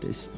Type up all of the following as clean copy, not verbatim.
This.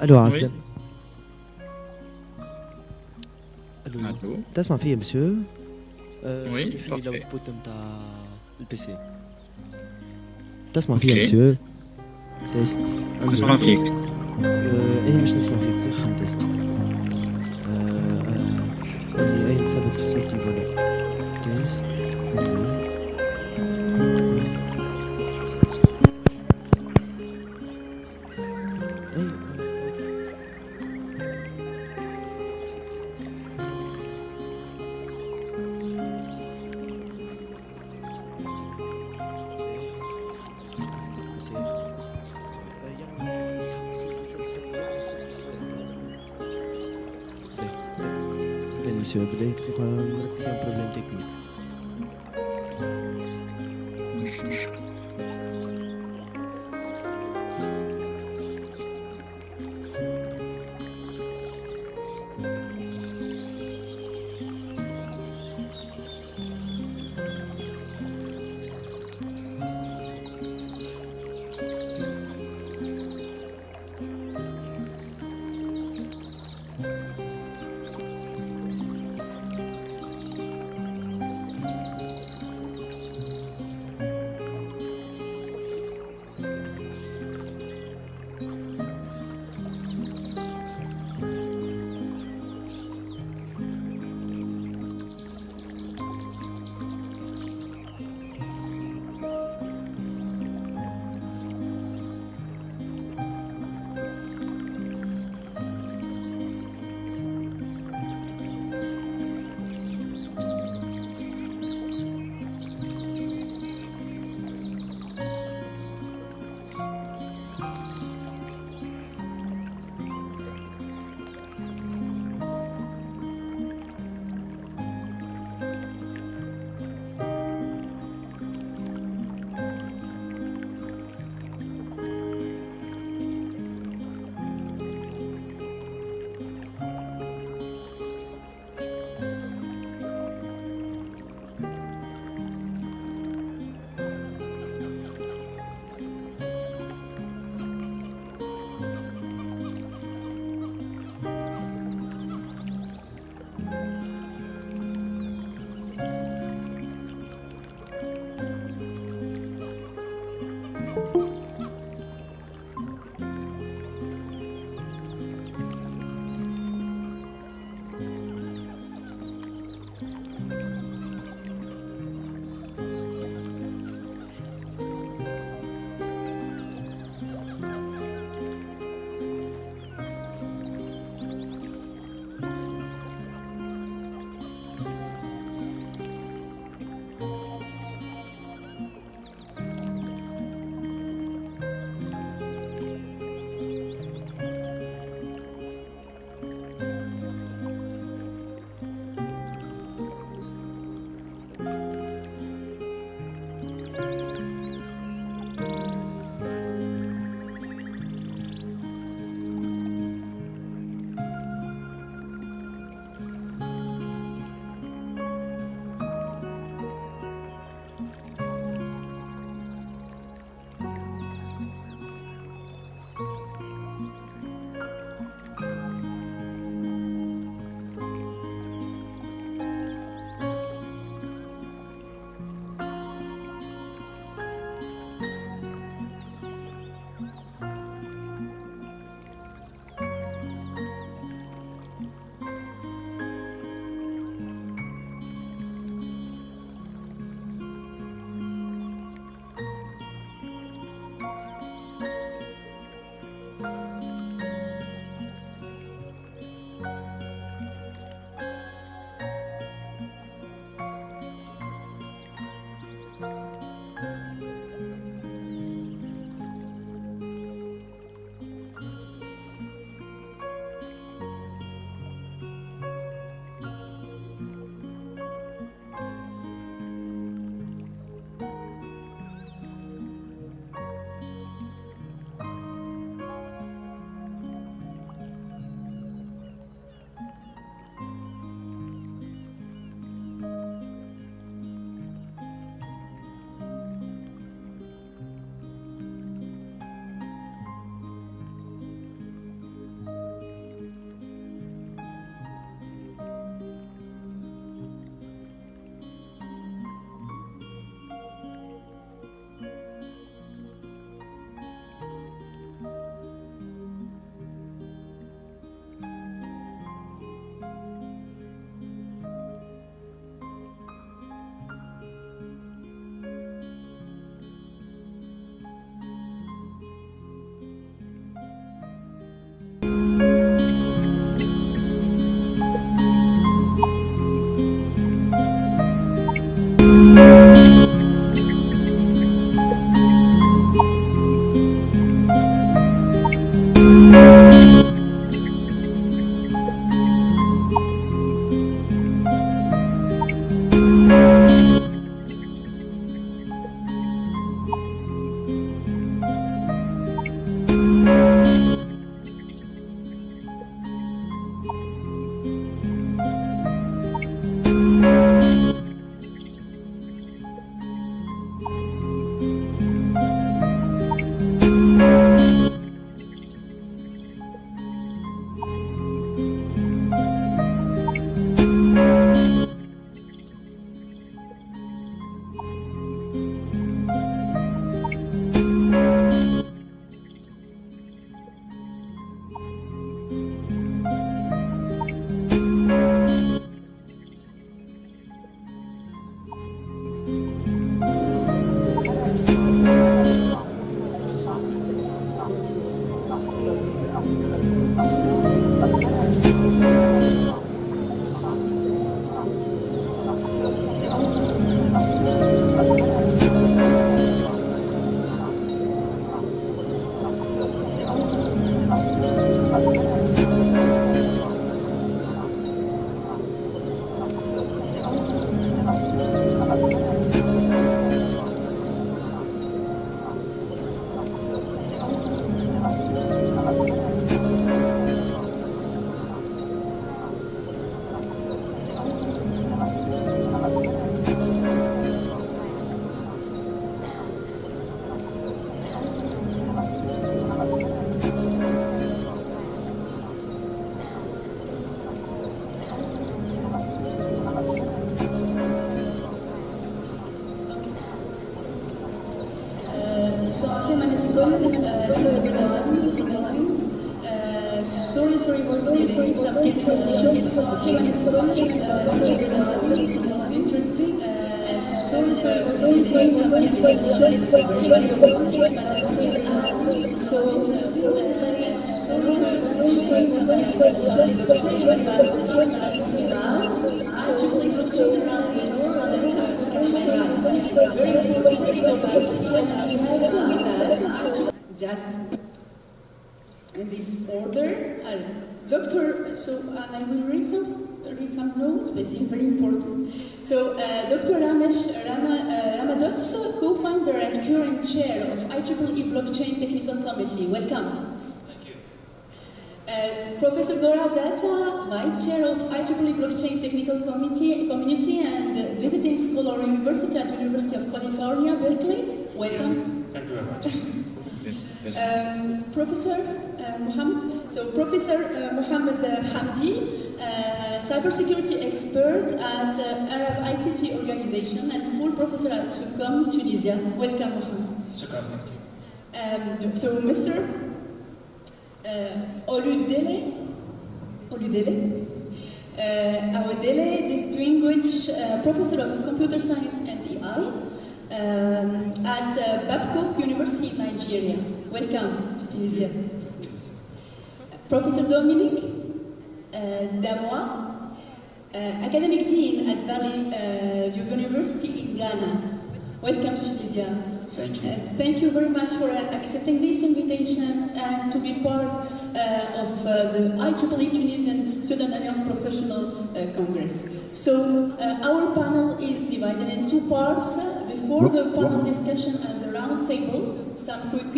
الو عسلامة. الو تسمع فيا مسيو؟ وي خلي لو بارفي. البوت نتاع البيسي. تسمع فيا مسيو؟ تيست. نسمع فيك. أنا مش نسمع فيك خم تيست. أني أي مثبت في الصوت ولا تيست. Monsieur, بداية دقيقة نركب فيها بروبليم تكنيك. مش مشكل. monitoring some technical issues because human is interesting. Sorry for monitoring some technical issues because human is so just in this order, Doctor. So I will read some notes, but it's very important. So Dr. Ramados, co-founder and current chair of IEEE Blockchain Technical Committee. Welcome. Professor Gora Datta, Vice Chair of IEEE Blockchain Technical Community and visiting scholar University at University of California, Berkeley. Welcome. Yes. Thank you very much. Professor Mohamed. So Professor Mohamed Hamdi, Cybersecurity Expert at Arab ICT organization and full professor at SUP'COM, Tunisia. Welcome, Mohamed. Thank you. So Mr. Oludele, Awodele, distinguished professor of computer science and AI at Babcock University in Nigeria. Welcome to Tunisia. Professor Dominic, Damoah, academic dean at Valley University in Ghana. Welcome to Tunisia. Thank you. Thank you very much for accepting this invitation and to be part of the IEEE Tunisian Student and Young Professional Congress. So our panel is divided in two parts. Before the panel discussion and the round table, some quick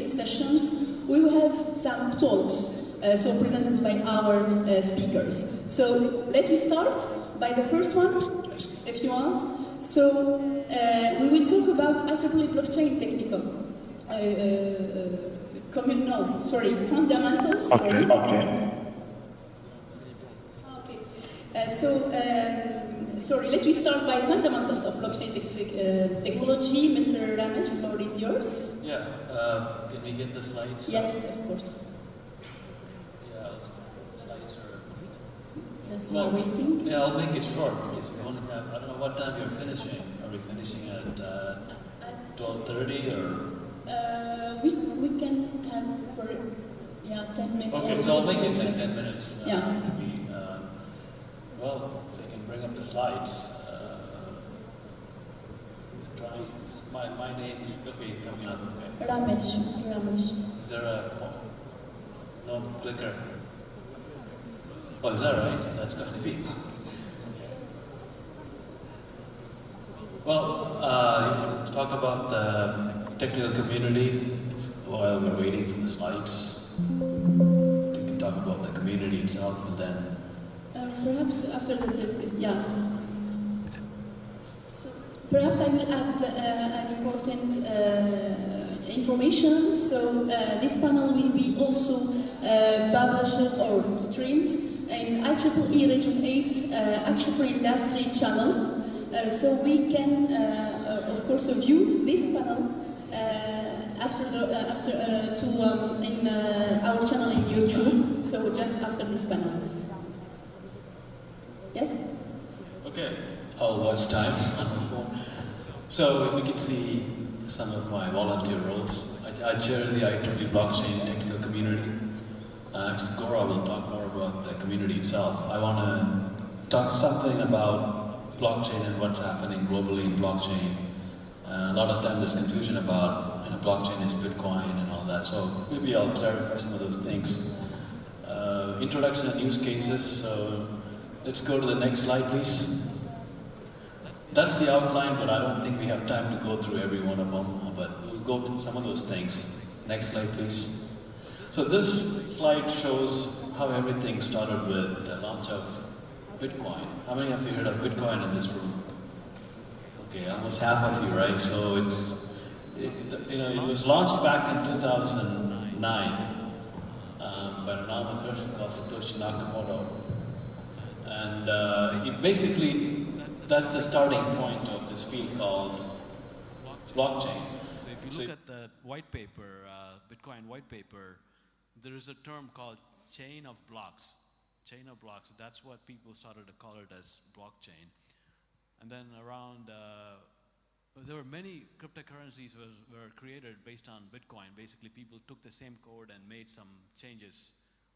sessions, we will have some talks, so presented by our speakers. So let me start by the first one, if you want. So we will talk about IEEE Blockchain Technical fundamentals. Okay. Let me start by fundamentals of blockchain technology. Mr. Ramesh, the floor is yours. Yeah, can we get the slides? Yes, of course. Yeah, slides are... Yes, we're waiting. Yeah, I'll make it short because we only have, I don't know what time you're finishing. Are we finishing at 12:30 or? We can have for 10 minutes. Okay, so I'll make it like 10 minutes. Yeah. Maybe, well, if they can bring up the slides. My name is coming up. Okay. Ramesh, Mr. Ramesh. Is there a no clicker? Oh, is that right? That's going to be. Well, talk about the technical community while we're waiting for the slides. We can talk about the community itself and then. Perhaps after the So perhaps I will add an important information. So this panel will be also published or streamed in IEEE Region 8 Action for Industry channel. So we can, of course, view this panel in our channel in YouTube. So just after this panel. Yes? Okay, I'll watch time. So we can see some of my volunteer roles. I chair the IEEE Blockchain Technical Community. Actually, Gora will talk more about the community itself. I want to talk something about blockchain and what's happening globally in blockchain. A lot of times there's confusion about blockchain is Bitcoin and all that. So maybe I'll clarify some of those things. Introduction and use cases. So let's go to the next slide, please. That's the outline, but I don't think we have time to go through every one of them, but we'll go through some of those things. Next slide, please. So this slide shows how everything started with the launch of Bitcoin. How many of you heard of Bitcoin in this room? Okay, almost half of you, right? So it was launched back in 2009 by an American person called Satoshi Nakamoto. And basically, that's the starting point of this field called blockchain. So if you look at the white paper, Bitcoin white paper, there is a term called chain of blocks. chain of blocks. That's what people started to call it as blockchain. And then around, there were many cryptocurrencies were created based on Bitcoin. Basically, people took the same code and made some changes,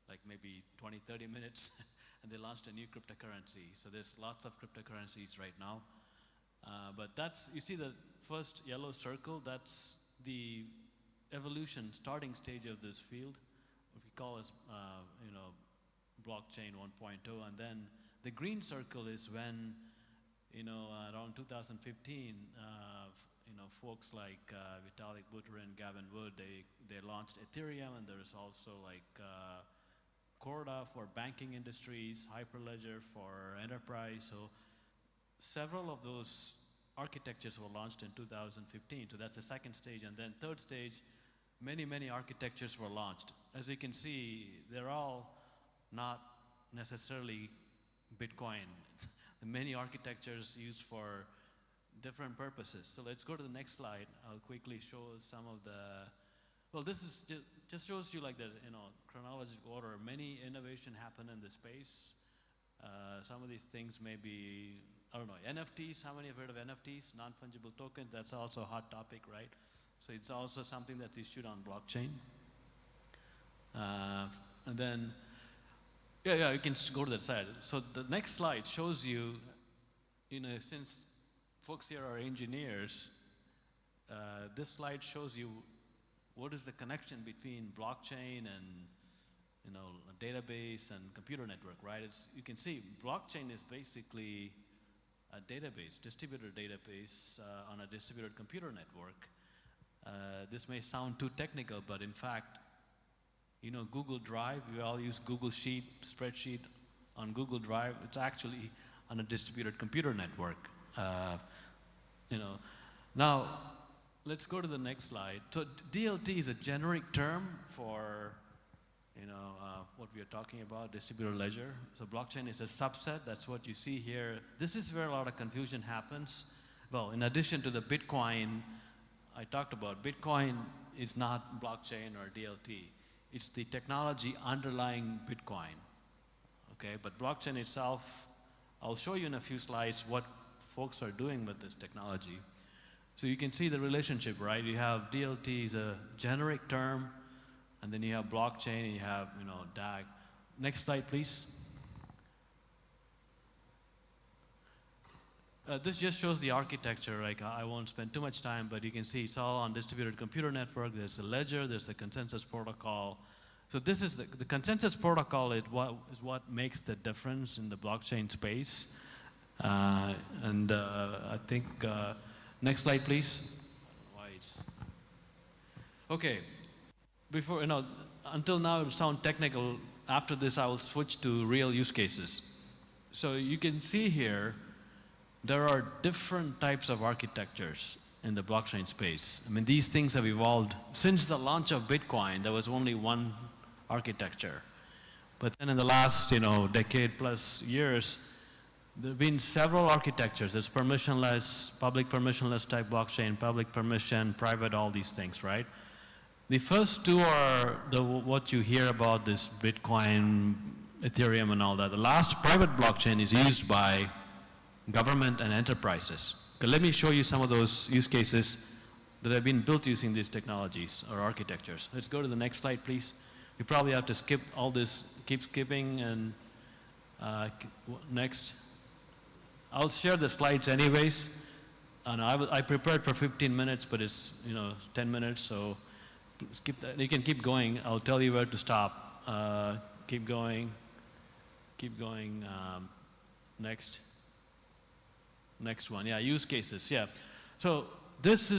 like maybe 20, 30 minutes, and they launched a new cryptocurrency. So there's lots of cryptocurrencies right now. But that's, you see the first yellow circle, that's the evolution, starting stage of this field. What we call as, blockchain 1.0. And then the green circle is when, around 2015, folks like Vitalik Buterin, Gavin Wood, they launched Ethereum, and there's also like Gora for banking industries, Hyperledger for enterprise. So several of those architectures were launched in 2015. So that's the second stage. And then third stage, many, many architectures were launched. As you can see, they're all not necessarily Bitcoin. Many architectures used for different purposes. So let's go to the next slide. I'll quickly show some of the, well, this is just shows you like the chronological order. Many innovation happen in the space. Some of these things may be, I don't know, NFTs. How many have heard of NFTs? Non-fungible tokens. That's also a hot topic, right? So it's also something that's issued on blockchain. And then, yeah, you can go to that side. So the next slide shows you, since folks here are engineers, this slide shows you what is the connection between blockchain and a database and computer network, right? You can see blockchain is basically a database, distributed database on a distributed computer network. This may sound too technical, but in fact, Google Drive, we all use Google Sheet, spreadsheet on Google Drive. It's actually on a distributed computer network. Now, let's go to the next slide. So DLT is a generic term for what we are talking about, distributed ledger. So blockchain is a subset. That's what you see here. This is where a lot of confusion happens. Well, in addition to the Bitcoin I talked about, Bitcoin is not blockchain or DLT. It's the technology underlying Bitcoin, okay? But blockchain itself, I'll show you in a few slides what folks are doing with this technology. So you can see the relationship, right? You have DLT is a generic term, and then you have blockchain, and you have, DAG. Next slide, please. This just shows the architecture. Like, I won't spend too much time, but you can see it's all on distributed computer network. There's a ledger, there's a consensus protocol. So this is the consensus protocol is what makes the difference in the blockchain space. I think, next slide, please. Okay, before, until now it sounds technical. After this, I will switch to real use cases. So you can see here, there are different types of architectures in the blockchain space. I mean, these things have evolved. Since the launch of Bitcoin, there was only one architecture. But then in the last, decade plus years, there have been several architectures. There's permissionless, public permissionless type blockchain, public permission, private, all these things, right? The first two are what you hear about, this Bitcoin, Ethereum, and all that. The last private blockchain is used by government and enterprises. Okay, let me show you some of those use cases that have been built using these technologies or architectures. Let's go to the next slide, please. You probably have to skip all this, keep skipping, and next. I'll share the slides anyways. I prepared for 15 minutes, but it's 10 minutes, so skip that. You can keep going. I'll tell you where to stop. Keep going. Keep going. Next. Next one. Yeah, use cases. Yeah. So this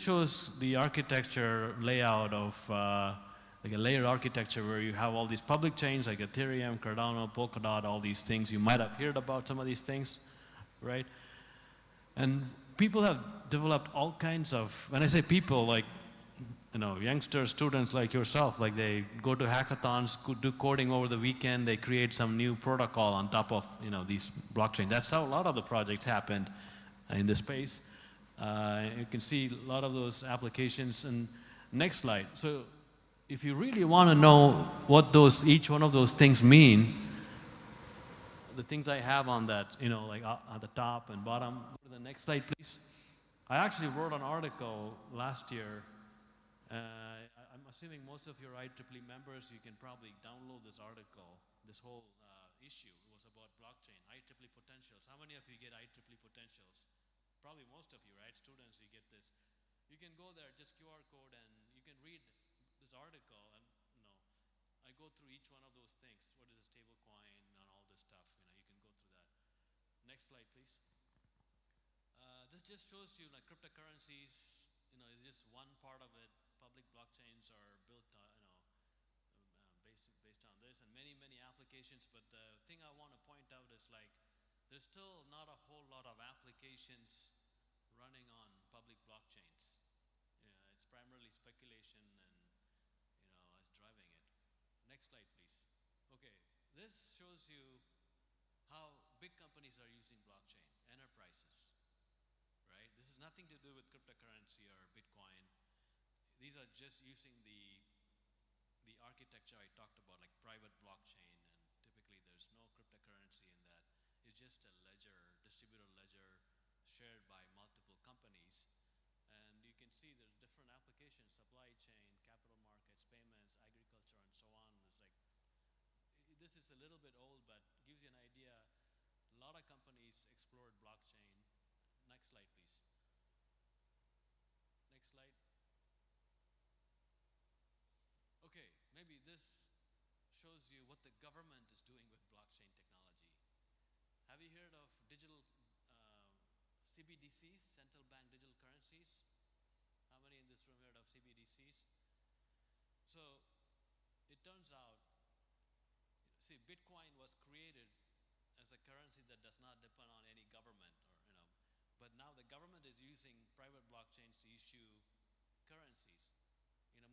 shows the architecture layout of like a layered architecture where you have all these public chains like Ethereum, Cardano, Polkadot, all these things. You might have heard about some of these things, right? And people have developed all kinds of, when I say people, like, youngsters, students like yourself, like they go to hackathons, do coding over the weekend, they create some new protocol on top of, these blockchain. That's how a lot of the projects happened in this space. You can see a lot of those applications. And next slide. So if you really want to know what each one of those things mean, the things I have on that, like at the top and bottom. Go to the next slide, please. I actually wrote an article last year. I'm assuming most of your IEEE members, you can probably download this article. This whole issue was about blockchain, IEEE potentials. How many of you get IEEE potentials? Probably most of you, right? Students, you get this. You can go there, just QR code, and you can read this article, and I go through each one of those things. What is a stable coin and all this stuff? You can go through that. Next slide, please. This just shows you like cryptocurrencies. Is just one part of it. Public blockchains are built, based on this, and many applications. But the thing I want to point out is like there's still not a whole lot of applications running on public blockchains. It's primarily speculation and it's driving it. Next slide, please. Okay, this shows you how big companies are using blockchain, enterprises, right? This is nothing to do with cryptocurrency or Bitcoin. These are just using the architecture I talked about, like private blockchain, and typically there's no cryptocurrency in that. It's just a ledger, distributed ledger, shared by multiple companies. And you can see there's different applications: supply chain, capital markets, payments, agriculture, and so on. It's like, this is a little bit old, but gives you an idea. A lot of companies explored blockchain. Next slide, please. Next slide. Okay, maybe this shows you what the government is doing with blockchain technology. Have you heard of digital CBDCs, central bank digital currencies? How many in this room heard of CBDCs? So it turns out, see, Bitcoin was created as a currency that does not depend on any government, but now the government is using private blockchains to issue currencies.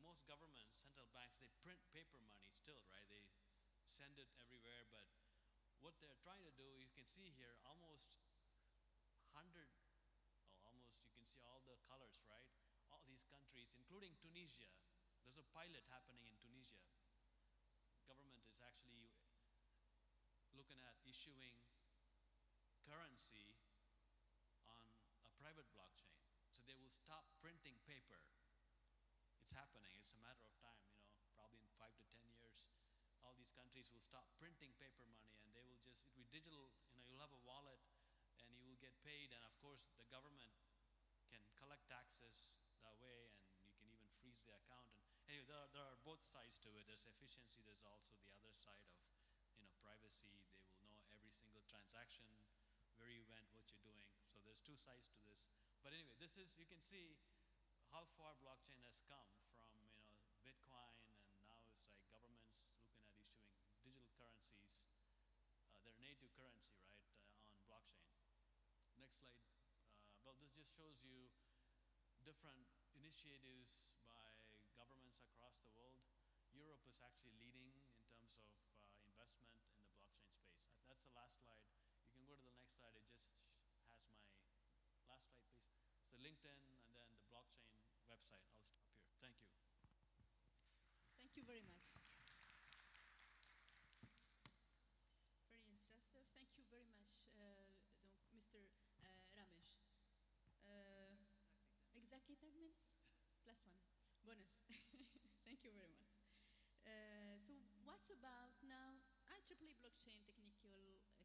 Most governments, central banks, they print paper money still, right? They send it everywhere, but what they're trying to do, you can see here, almost you can see all the colors, right? All these countries, including Tunisia. There's a pilot happening in Tunisia. Government is actually looking at issuing currency on a private blockchain. So they will stop printing paper. It's happening. It's a matter of time, probably in 5 to 10 years. All these countries will stop printing paper money, and they will just, it'll be digital. You'll have a wallet and you will get paid, and of course the government can collect taxes that way, and you can even freeze the account. And anyway, there are both sides to it. There's efficiency, there's also the other side of privacy. They will know every single transaction, where you went, what you're doing. So there's two sides to this. But anyway, this is, you can see how far blockchain has come from Bitcoin, and now it's like governments looking at issuing digital currencies, their native currency, right, on blockchain. Next slide. Well, this just shows you different initiatives by governments across the world. Europe is actually leading in terms of investment in the blockchain space. That's the last slide. You can go to the next slide. It just has my last slide, please. So LinkedIn and then the blockchain website. I'll stop here. Thank you. Thank you very much. Very instructive. Thank you very much, Mr. Ramesh. Exactly 10 minutes? +1. Bonus. Thank you very much. So what about now IEEE Blockchain Technical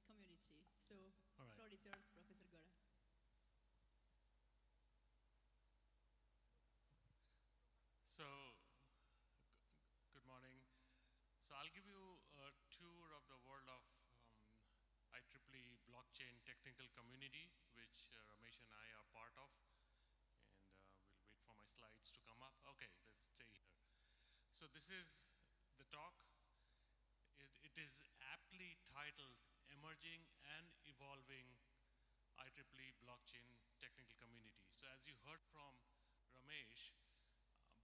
Community? So, all right. Floor is yours, Professor Gora. So, good morning. So I'll give you a tour of the world of IEEE Blockchain Technical Community, which Ramesh and I are part of. And we'll wait for my slides to come up. Okay, let's stay here. So this is the talk. It is aptly titled Emerging and Evolving IEEE Blockchain Technical Community. So as you heard from Ramesh,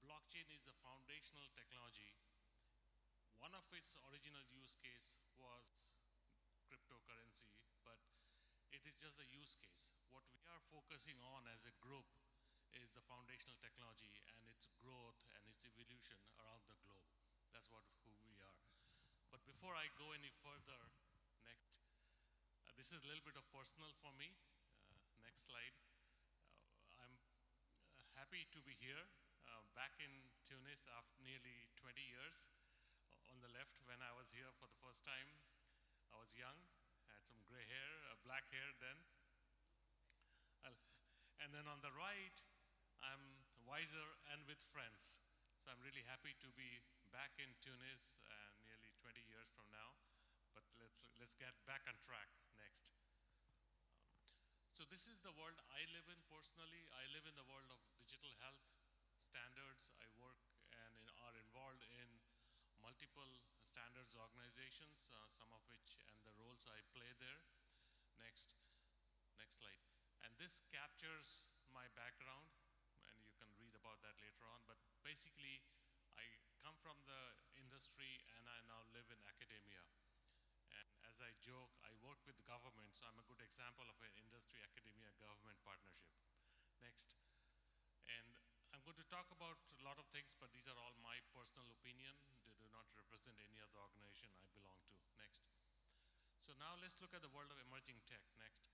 blockchain is a foundational technology. One of its original use case was cryptocurrency, but it is just a use case. What we are focusing on as a group is the foundational technology and its growth and its evolution around the globe. That's who we are. But before I go any further, next, this is a little bit of personal for me. Next slide. I'm happy to be here, back in Tunis after nearly 20 years. On the left, when I was here for the first time, I was young, had some gray hair, black hair then. And then on the right, I'm wiser and with friends. So I'm really happy to be back in Tunis nearly 20 years from now. But let's get back on track next. So this is the world I live in personally. I live in the world of digital health standards. I work and are involved in multiple standards organizations, some of which and the roles I play there. Next slide. And this captures my background, and you can read about that later on. But basically, I come from the industry and I now live in academia. And as I joke, I work with the government, so I'm a good example of an industry, academia, government partnership. Next. And I'm going to talk about a lot of things, but these are all my personal opinion. They do not represent any of the organization I belong to. Next. So now let's look at the world of emerging tech. Next.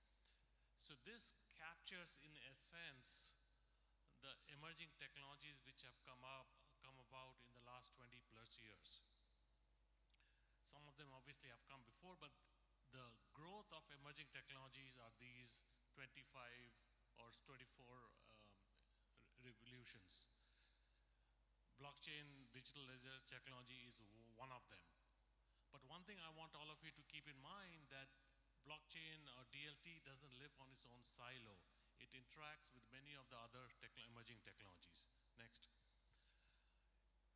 So this captures, in a sense, the emerging technologies which have come about in the last 20 plus years. Some of them obviously have come before, but the growth of emerging technologies are these 25 or 24 revolutions. Blockchain, digital ledger technology is one of them. But one thing I want all of you to keep in mind, that blockchain or DLT doesn't live on its own silo. It interacts with many of the other emerging technologies. Next.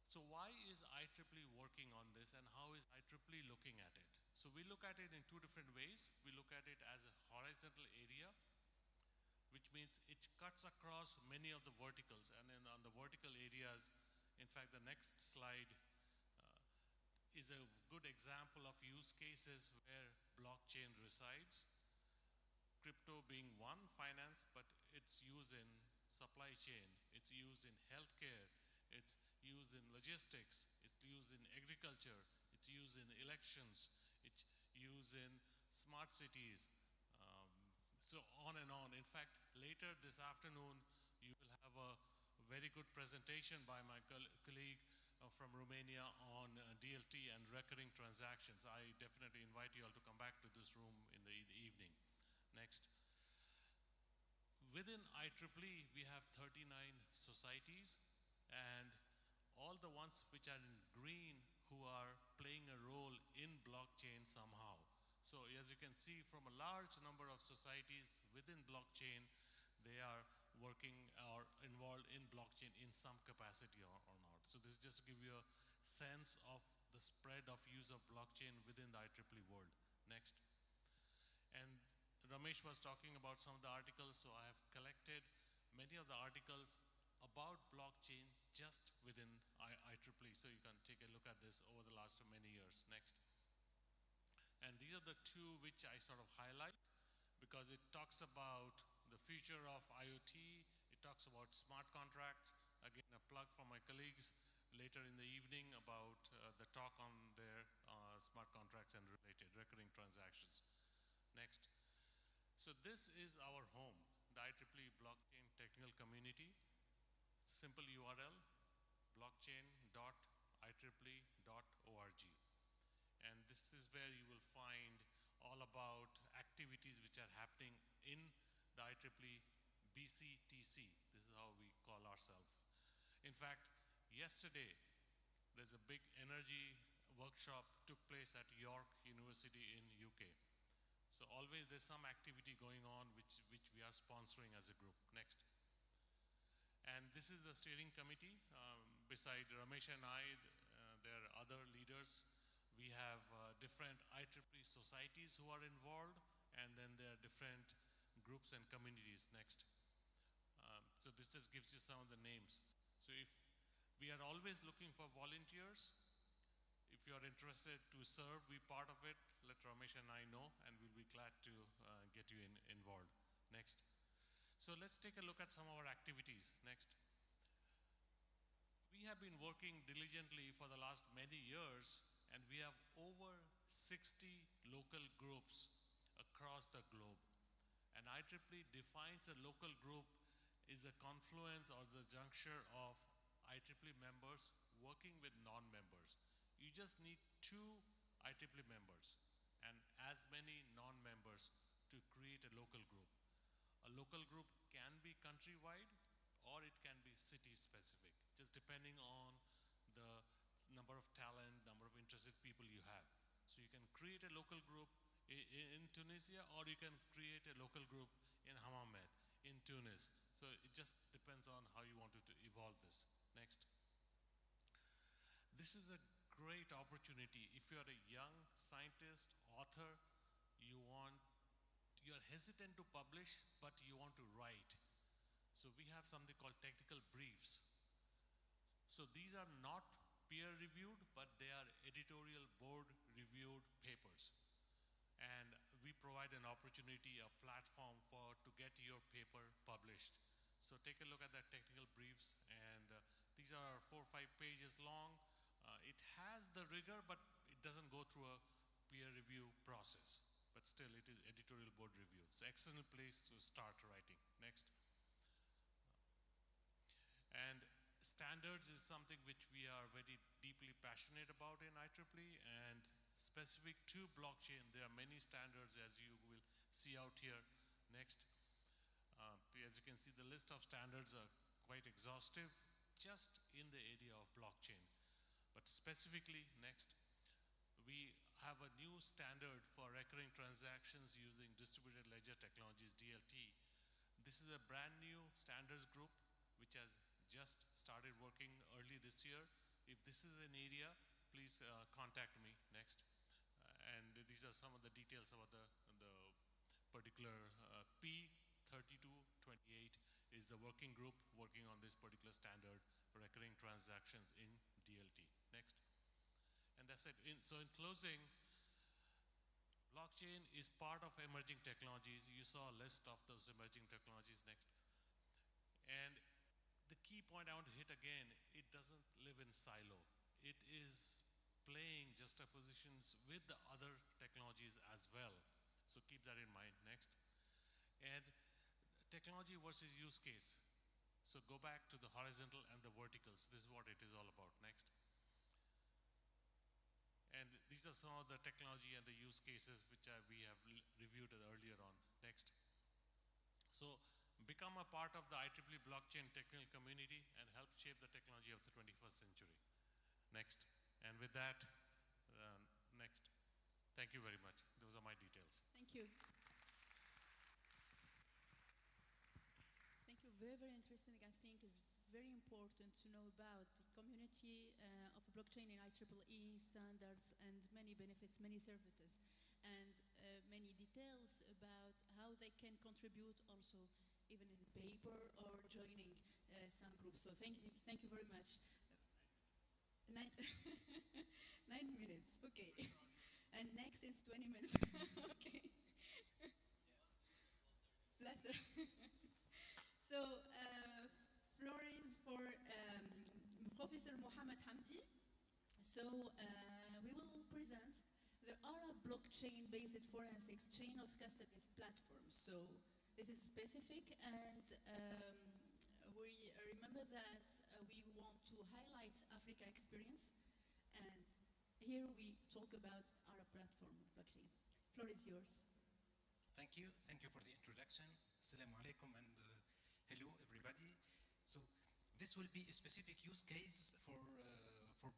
So why is IEEE working on this, and how is IEEE looking at it? So we look at it in two different ways. We look at it as a horizontal area, which means it cuts across many of the verticals. And then on the vertical areas, in fact, the next slide is a good example of use cases where blockchain resides. Crypto being one, finance, but it's used in supply chain, it's used in healthcare, it's used in logistics, it's used in agriculture, it's used in elections, it's used in smart cities, so on and on. In fact, later this afternoon, you will have a very good presentation by my colleague from Romania on DLT and recurring transactions. I definitely invite you all to come back to this room in the evening. Next. Within IEEE, we have 39 societies, and all the ones which are in green who are playing a role in blockchain somehow. So as you can see, from a large number of societies within blockchain, they are working or involved in blockchain in some capacity or not. So this is just to give you a sense of the spread of use of blockchain within the IEEE world. Next. And Ramesh was talking about some of the articles, so I have collected many of the articles about blockchain just within IEEE. So you can take a look at this over the last many years. Next. And these are the two which I sort of highlight because it talks about the future of IoT, it talks about smart contracts. Again, a plug for my colleagues later in the evening about the talk on their smart contracts and related recurring transactions. Next. So this is our home, the IEEE Blockchain Technical Community. It's a simple URL, blockchain.ieee.org. And this is where you will find all about activities which are happening in the IEEE BCTC. This is how we call ourselves. In fact, yesterday, there's a big energy workshop took place at York University in UK. So always there's some activity going on which we are sponsoring as a group. Next. And this is the steering committee. Beside Ramesh and I, there are other leaders. We have different IEEE societies who are involved, and then there are different groups and communities. Next. So this just gives you some of the names. So if we are always looking for volunteers, if you are interested to serve, be part of it, let Ramesh and I know, and we'll be glad to get you involved. Next. So let's take a look at some of our activities. Next. We have been working diligently for the last many years, and we have over 60 local groups across the And IEEE defines a local group is a confluence or the juncture of IEEE members working with non-members. You just need 2 IEEE members and as many non-members to create a local group. A local group can be countrywide or it can be city specific, just depending on the number of talent, number of interested people you have. So you can create a local group in Tunisia, or you can create a local group in Hammamet, in Tunis. So it just depends on how you want to evolve this. Next. This is a great opportunity. If you're a young scientist, author, you're hesitant to publish, but you want to write. So we have something called technical briefs. So these are not peer reviewed, but they are editorial board reviewed papers. And we provide an opportunity, a platform to get your paper published. So take a look at the technical briefs, and these are 4 or 5 pages long. It has the rigor, but it doesn't go through a peer review process. But still, it is editorial board review. It's an excellent place to start writing. Next. And standards is something which we are very deeply passionate about in IEEE, and specific to blockchain, there are many standards as you will see out here. Next. As you can see, the list of standards are quite exhaustive just in the area of blockchain. But specifically, next, we have a new standard for recurring transactions using distributed ledger technologies, DLT. This is a brand new standards group which has just started working early this year. If this is an area, please contact me. Next. And these are some of the details about the particular P3228 is the working group working on this particular standard, recurring transactions in DLT. Next. And that's it. So in closing, blockchain is part of emerging technologies. You saw a list of those emerging technologies. Next. And the key point I want to hit again, it doesn't live in silo. It is playing juxtapositions with the other technologies as well. So keep that in mind. Next. And technology versus use case. So go back to the horizontal and the vertical. So this is what it is all about. Next. And these are some of the technology and the use cases which we have reviewed earlier on. Next. So become a part of the IEEE Blockchain Technical Community and help shape the technology of the 21st century. Next. And with that, next. Thank you very much. Those are my details. Thank you. Thank you. Very, very interesting. I think it's very important to know about the community of blockchain in IEEE standards and many benefits, many services, and many details about how they can contribute also even in paper or joining some groups. So thank you very much. 9 minutes, okay. And next is 20 minutes, okay. Flatter. So, floor is for Professor Mohamed Hamdi. So, we will present the Arab blockchain-based forensics chain of custody platforms. So, this is specific, and we remember that we want to highlight Africa experience, and here we talk about Arab platform blockchain. Floor is yours. Thank you for the introduction. Assalamu alaikum and hello everybody. So this will be a specific use case for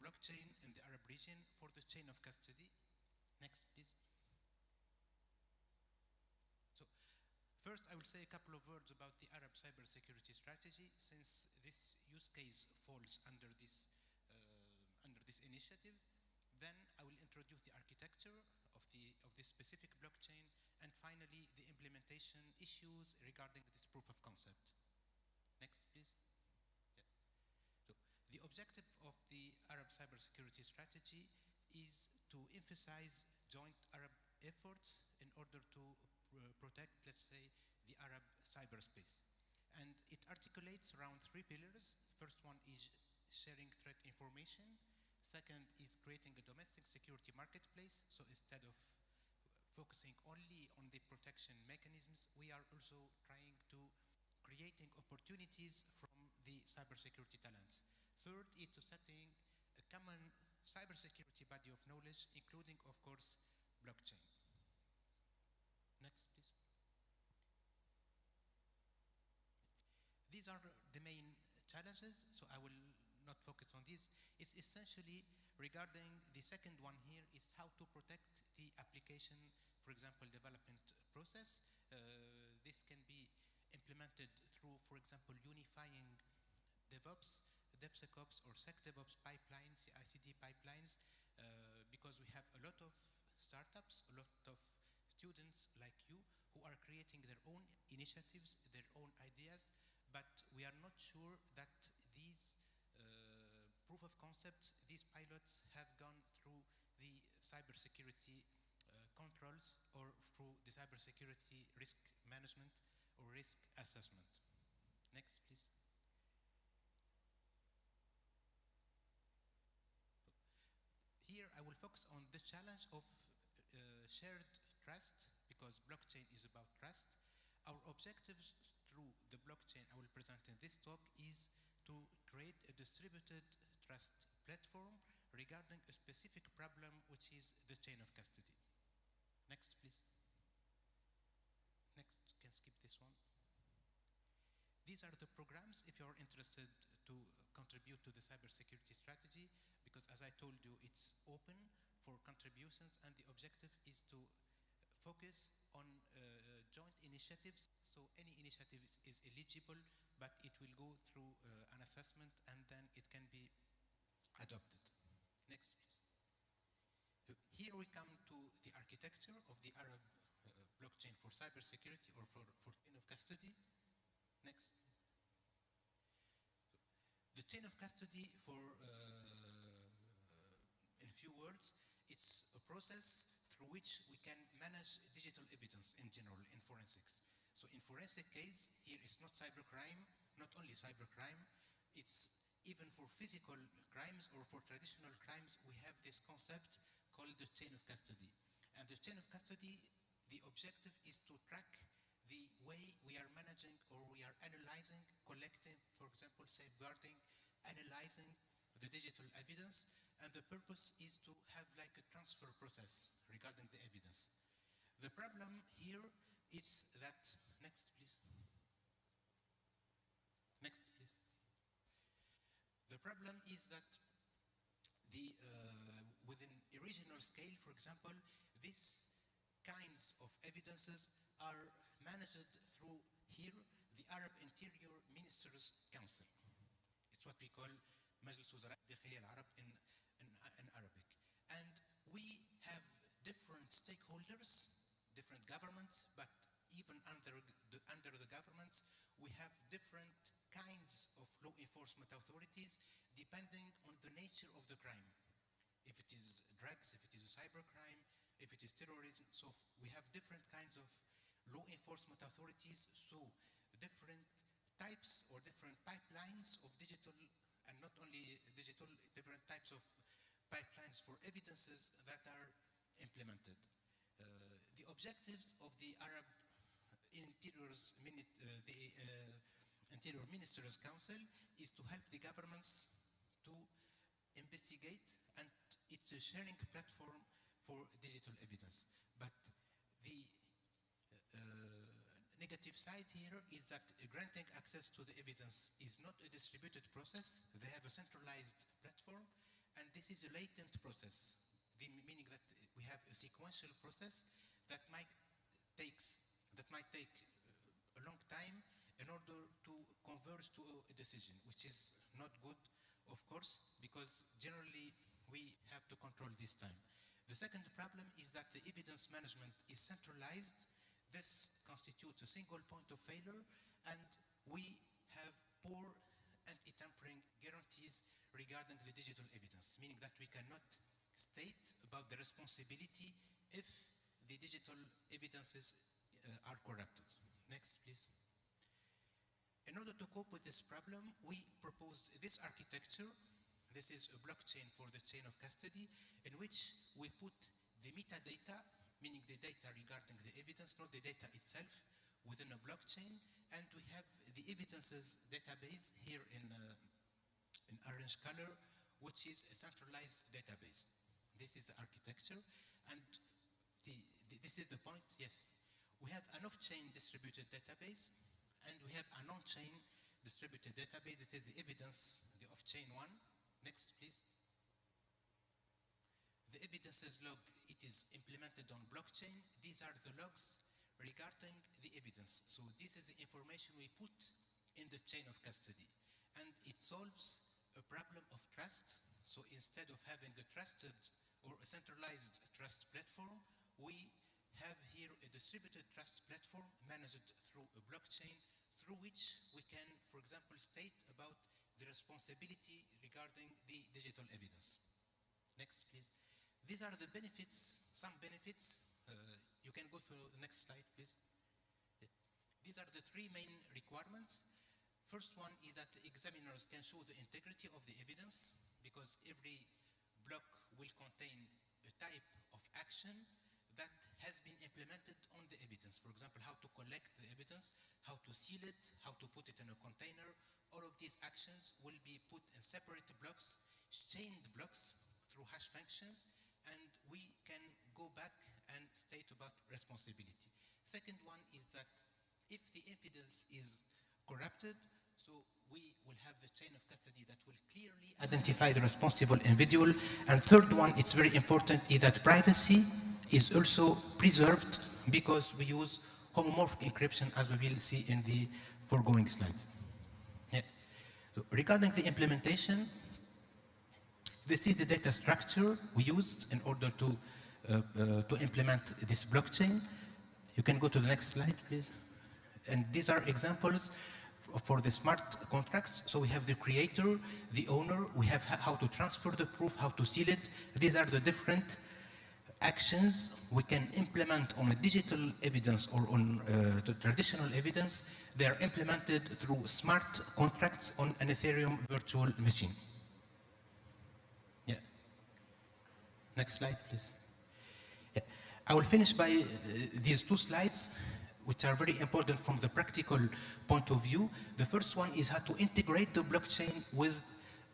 blockchain in the Arab region for the chain of custody. Next, please. So first, I will say a couple of words about the Arab cybersecurity strategy, since this use case falls under this initiative. Then I will introduce the architecture of this specific blockchain, and finally the implementation issues regarding this proof of concept. Next, please. Yeah. So the objective of the Arab cybersecurity strategy is to emphasize joint Arab efforts in order to protect, let's say, the Arab cyberspace. And it articulates around 3 pillars. First one is sharing threat information. Second is creating a domestic security marketplace. So instead of focusing only on the protection detection mechanisms, we are also trying to creating opportunities from the cybersecurity talents. Third is to setting a common cybersecurity body of knowledge, including, of course, blockchain. Next, please. These are the main challenges, so I will not focus on these. It's essentially regarding the second one here is how to protect the application, for example, development process. This can be implemented through, for example, unifying DevOps, DevSecOps, or SecDevOps pipelines, CI/CD pipelines, because we have a lot of startups, a lot of students like you who are creating their own initiatives, their own ideas, but we are not sure that these proof of concepts, these pilots have gone through the cybersecurity controls or through the cybersecurity risk management or risk assessment. Next, please. Here I will focus on the challenge of shared trust, because blockchain is about trust. Our objectives through the blockchain I will present in this talk is to create a distributed trust platform regarding a specific problem, which is the chain of custody. Next, please. Next, can skip this one. These are the programs if you're interested to contribute to the cybersecurity strategy, because as I told you, it's open for contributions, and the objective is to focus on joint initiatives. So any initiative is eligible, but it will go through an assessment and then it can be adopted. Next, please. Here we come to the architecture of the Arab blockchain for cybersecurity or for chain of custody. Next. The chain of custody, in few words, it's a process through which we can manage digital evidence in general in forensics. So in forensic case, here it's not cybercrime, not only cybercrime, it's even for physical crimes or for traditional crimes, we have this concept called the chain of custody. And the chain of custody, the objective is to track the way we are managing or we are analyzing, collecting, for example, safeguarding, analyzing the digital evidence, and the purpose is to have like a transfer process regarding the evidence. The problem here is that, next please. Next please. The problem is that the within a regional scale, for example, these kinds of evidences are managed through here the Arab Interior Ministers Council. It's what we call Majlis Wuzara Dakhiliya al-Arab in Arabic. And we have different stakeholders, different governments, but even under the governments, we have different kinds of law enforcement authorities depending on the nature of the crime. If it is drugs, if it is a cybercrime, if it is terrorism, so we have different kinds of law enforcement authorities, so different types or different pipelines of digital, and not only digital, different types of pipelines for evidences that are implemented. The objectives of the Arab Interior Ministers Council is to help the governments to investigate, and it's a sharing platform for digital evidence. But the negative side here is that granting access to the evidence is not a distributed process. They have a centralized platform, and this is a latent process, meaning that we have a sequential process that might take a long time in order to converge to a decision, which is not good, of course, because generally we have to control this time. The second problem is that the evidence management is centralized. This constitutes a single point of failure, and we have poor anti-tampering guarantees regarding the digital evidence, meaning that we cannot state about the responsibility if the digital evidences are corrupted. Next, please. In order to cope with this problem, we proposed this architecture. This is a blockchain for the chain of custody, in which we put the metadata, meaning the data regarding the evidence, not the data evidences database here in orange color, which is a centralized database. This is the architecture, and this is the point, yes. We have an off-chain distributed database, and we have a non-chain distributed database. It is the evidence, the off-chain one. Next, please. The evidences log, it is implemented on blockchain. These are the logs regarding the evidence. So this is the information we put in the chain of custody. And it solves a problem of trust. So instead of having a trusted or a centralized trust platform, we have here a distributed trust platform managed through a blockchain, through which we can, for example, state about the responsibility regarding the digital evidence. Next, please. These are the benefits, some benefits. You can go to the next slide, please. These are the three main requirements. First one is that the examiners can show the integrity of the evidence, because every block will contain a type of action that has been implemented on the evidence. For example, how to collect the evidence, how to seal it, how to put it in a container. All of these actions will be put in separate blocks, chained blocks through hash functions, and we can go back and state about responsibility. Second one is that if the evidence is corrupted, so we will have the chain of custody that will clearly identify the responsible individual. And third one, it's very important, is that privacy is also preserved because we use homomorphic encryption, as we will see in the foregoing slides. Yeah. So regarding the implementation, this is the data structure we used in order to implement this blockchain. You can go to the next slide, please. And these are examples for the smart contracts. So we have the creator, the owner, we have how to transfer the proof, how to seal it. These are the different actions we can implement on a digital evidence or on the traditional evidence. They are implemented through smart contracts on an Ethereum virtual machine. Yeah. Next slide, please. Yeah. I will finish by these two slides, which are very important from the practical point of view. The first one is how to integrate the blockchain with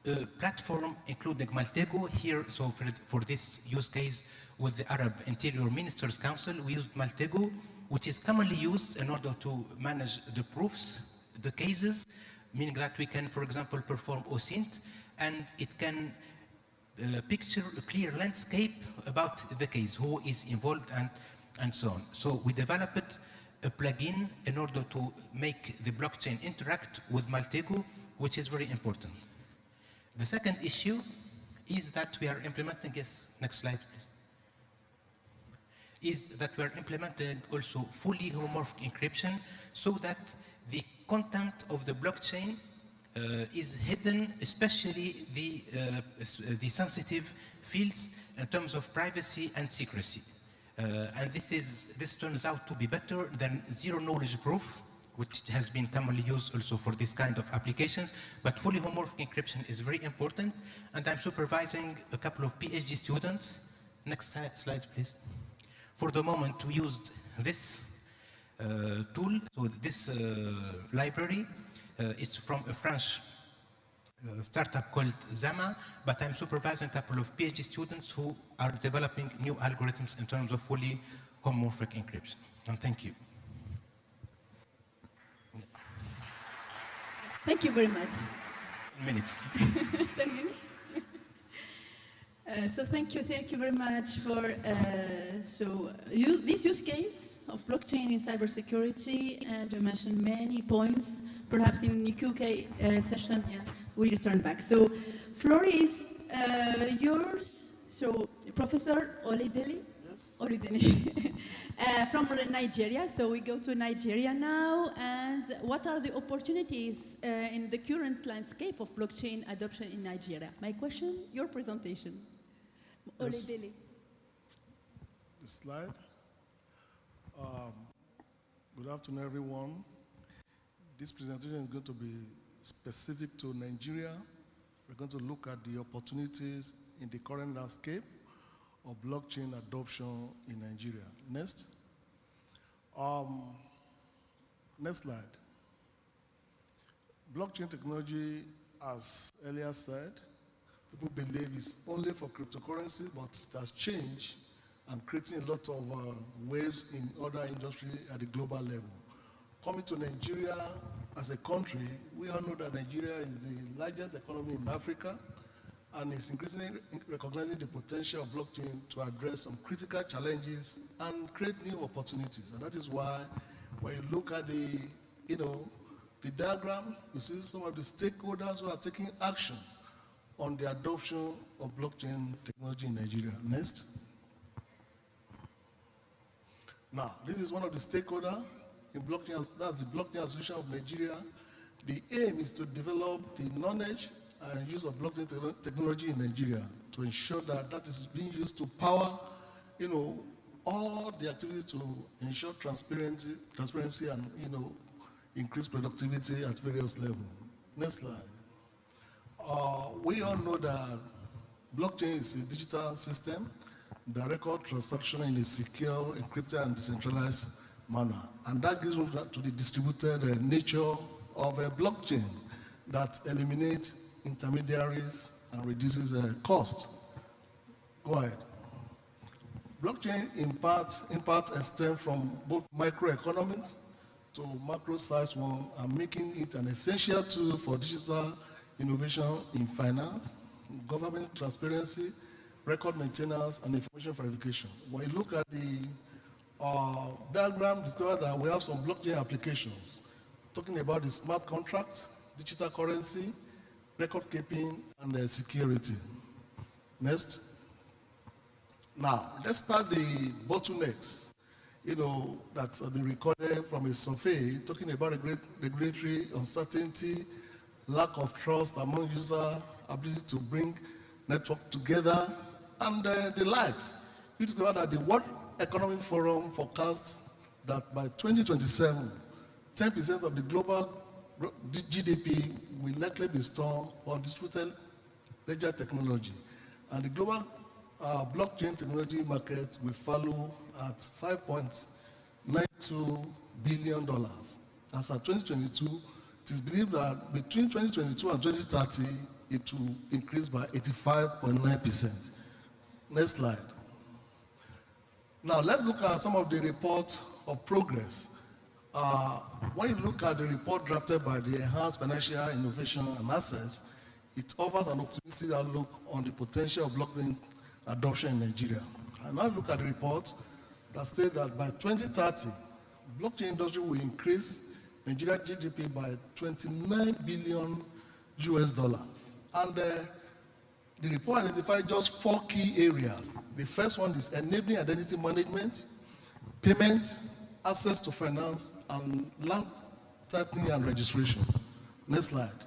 a platform, including Maltego here. So for this use case with the Arab Interior Ministers Council, we used Maltego, which is commonly used in order to manage the proofs, the cases, meaning that we can, for example, perform OSINT, and it can picture a clear landscape about the case, who is involved, and so on. So we developed a plugin in order to make the blockchain interact with Maltego, which is very important. The second issue is that we are implementing, yes, next slide, please, is that we are implementing also fully homomorphic encryption, so that the content of the blockchain is hidden, especially the sensitive fields in terms of privacy and secrecy. And this turns out to be better than zero knowledge proof, which has been commonly used also for this kind of applications. But fully homomorphic encryption is very important, and I'm supervising a couple of PhD students. Next slide, please. For the moment, we used this tool, so this library. It's from a French startup called Zama, but I'm supervising a couple of PhD students who are developing new algorithms in terms of fully homomorphic encryption. And thank you. Thank you very much. 10 minutes. 10 minutes. So thank you very much for this use case of blockchain in cybersecurity, and you mentioned many points. Perhaps in the QK session, yeah, we return back. So floor is yours. So Professor Oludele. Yes. Oludele. From Nigeria. So we go to Nigeria now. And what are the opportunities in the current landscape of blockchain adoption in Nigeria? My question, your presentation. Yes. Oludele. The slide. Good afternoon, everyone. This presentation is going to be specific to Nigeria. We're going to look at the opportunities in the current landscape of blockchain adoption in Nigeria. Next. Next slide. Blockchain technology, as earlier said, people believe it's only for cryptocurrency, but it has changed and creating a lot of waves in other industries at the global level. Coming to Nigeria as a country, we all know that Nigeria is the largest economy in Africa and is increasingly recognizing the potential of blockchain to address some critical challenges and create new opportunities. And that is why when you look at the diagram, you see some of the stakeholders who are taking action on the adoption of blockchain technology in Nigeria. Next. Now, this is one of the stakeholders in blockchain, that's the Blockchain Association of Nigeria. The aim is to develop the knowledge and use of blockchain technology in Nigeria to ensure that that is being used to power, all the activities to ensure transparency and, increase productivity at various levels. Next slide. We all know that blockchain is a digital system that records transactions in a secure, encrypted, and decentralized manner. And that gives rise to the distributed nature of a blockchain that eliminates intermediaries and reduces cost. Go ahead. Blockchain impact extends from both microeconomics to macro-sized one, and making it an essential tool for digital innovation in finance, government transparency, record maintenance, and information verification. When you look at the diagram, discover that we have some blockchain applications talking about the smart contract, digital currency, record keeping, and security. Next. Now, let's start the bottlenecks, that's been recorded from a survey talking about regulatory uncertainty, lack of trust among users, ability to bring network together, and the likes. You discover that the World Economic Forum forecasts that by 2027, 10% of the global GDP will likely be stored on distributed ledger technology. And the global blockchain technology market will follow at $5.92 billion. As of 2022, it is believed that between 2022 and 2030, it will increase by 85.9%. Next slide. Now, let's look at some of the reports of progress. When you look at the report drafted by the Enhanced Financial Innovation and Access, it offers an optimistic outlook on the potential of blockchain adoption in Nigeria. And now look at the report that states that by 2030, blockchain industry will increase Nigeria GDP by $29 billion. And the report identified just 4 key areas. The first one is enabling identity management, payment, access to finance, and land titling and registration. Next slide.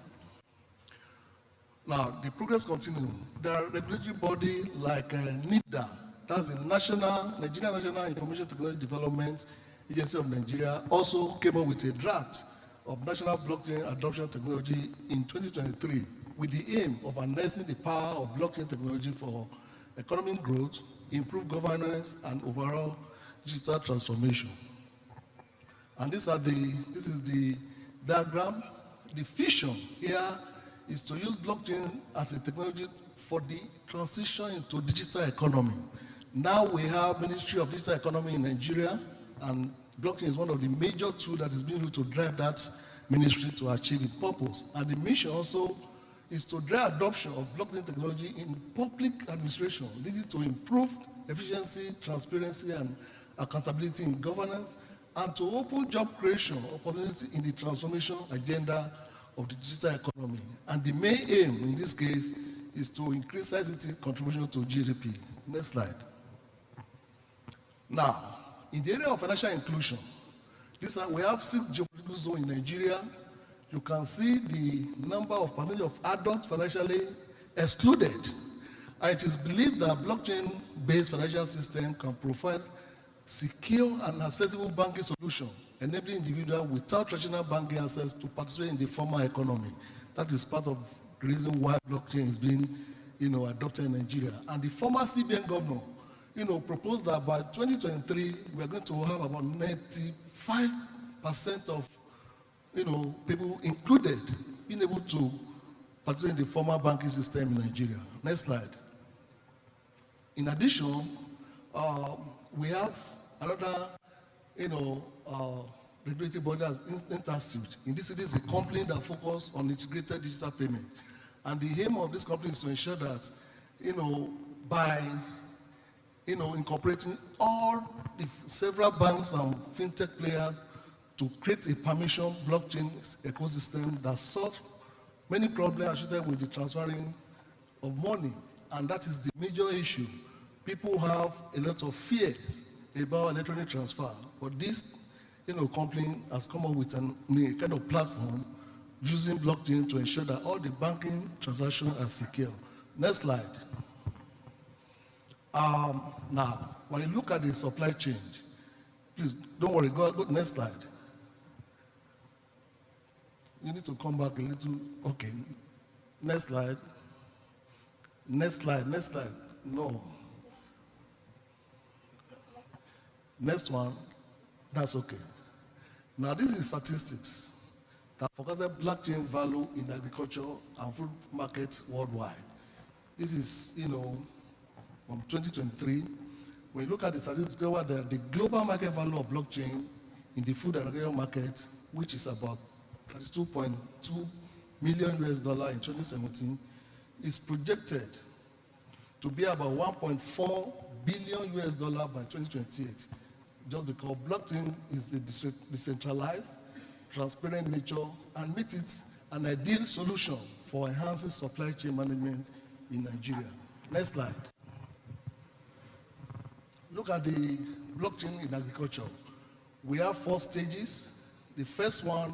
Now, the progress continues. There are regulatory bodies like NIDA, that's the Nigerian National Information Technology Development Agency of Nigeria, also came up with a draft of national blockchain adoption technology in 2023 with the aim of harnessing the power of blockchain technology for economic growth, improved governance, and overall digital transformation. And this is the diagram. The vision here is to use blockchain as a technology for the transition into digital economy. Now we have Ministry of Digital Economy in Nigeria, and blockchain is one of the major tools that is being used to drive that ministry to achieve its purpose. And the mission also is to drive adoption of blockchain technology in public administration, leading to improved efficiency, transparency, and accountability in governance, and to open job creation opportunity in the transformation agenda of the digital economy. And the main aim in this case is to increase ICT contribution to GDP. Next slide. Now, in the area of financial inclusion, we have 6 geopolitical zones in Nigeria. You can see the number of percentage of adults financially excluded. And it is believed that blockchain-based financial system can provide secure and accessible banking solution, enabling individuals without traditional banking access to participate in the formal economy. That is part of the reason why blockchain is being, adopted in Nigeria. And the former CBN governor, proposed that by 2023 we are going to have about 95% of, people included being able to participate in the formal banking system in Nigeria. Next slide. In addition, we have another, regulatory body as Institute. In this, it is a company that focuses on integrated digital payment. And the aim of this company is to ensure that, by incorporating all the several banks and fintech players to create a permission blockchain ecosystem that solves many problems associated with the transferring of money. And that is the major issue. People have a lot of fears about electronic transfer, but this company has come up with a kind of platform using blockchain to ensure that all the banking transactions are secure. Next slide. Now, when you look at the supply chain, please don't worry, go next slide. You need to come back a little. Okay. Next slide. Next slide. Next slide. No. Next one. That's okay. Now, this is statistics that forecasted blockchain value in agriculture and food markets worldwide. This is, from 2023. When you look at the statistics, the global market value of blockchain in the food and agriculture market, which is about $32.2 million in 2017, is projected to be about $1.4 billion by 2028. Just because blockchain is a decentralized, transparent nature and makes it an ideal solution for enhancing supply chain management in Nigeria. Next slide. Look at the blockchain in agriculture. We have 4 stages. The first one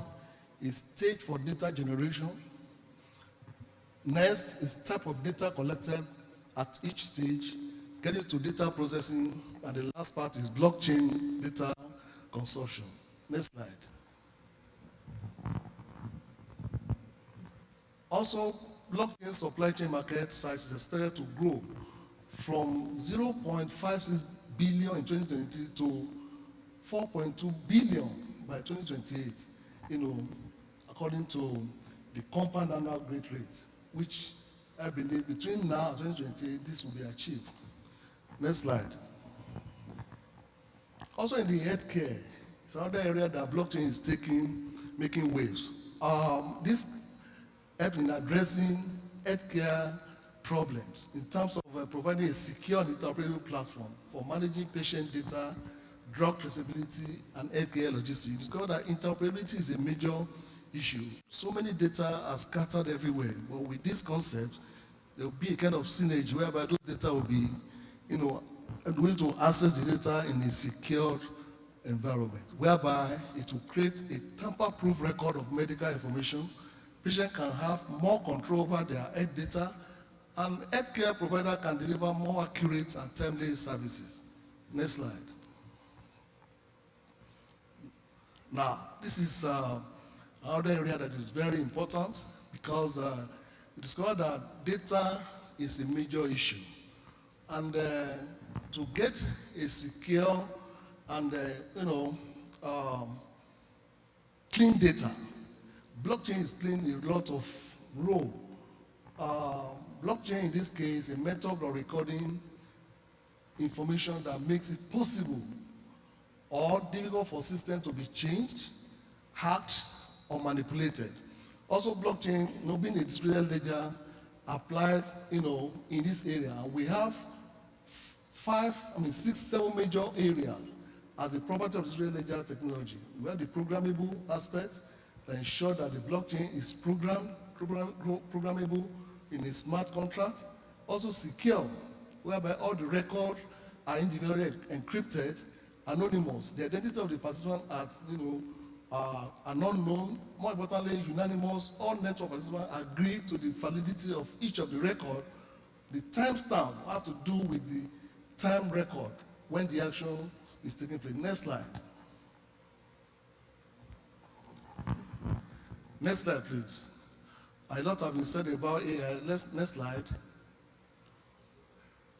is stage for data generation. Next is type of data collected at each stage, getting to data processing, and the last part is blockchain data consumption. Next slide. Also, blockchain supply chain market size is expected to grow from 0.56 billion in 2020 to 4.2 billion by 2028, according to the compound annual growth rate, which I believe between now and 2028, this will be achieved. Next slide. Also in the healthcare, it's another area that blockchain is making waves. This helps in addressing healthcare problems in terms of providing a secure interoperable platform for managing patient data, drug traceability, and healthcare logistics. You discover that interoperability is a major issue. So many data are scattered everywhere, but with this concept, there will be a kind of synergy whereby those data will be, able to access the data in a secured environment, whereby it will create a tamper-proof record of medical information. Patients can have more control over their health data, and healthcare provider can deliver more accurate and timely services. Next slide. Now, this is another area that is very important because we discovered that data is a major issue. And to get a secure and, clean data, blockchain is playing a lot of role. Blockchain, in this case, is a method of recording information that makes it possible or difficult for system to be changed, hacked, or manipulated. Also, blockchain, being a distributed ledger, applies, in this area. We have 6, 7 major areas as a property of distributed ledger technology. We have the programmable aspect that ensure that the blockchain is programmable in a smart contract. Also secure, whereby all the records are individually encrypted, anonymous. The identity of the participant are not known. More importantly, unanimous. All network participants agree to the validity of each of the records. The timestamp have to do with the time record when the action is taking place. Next slide. Next slide, please. A lot have been said about AI. Next slide.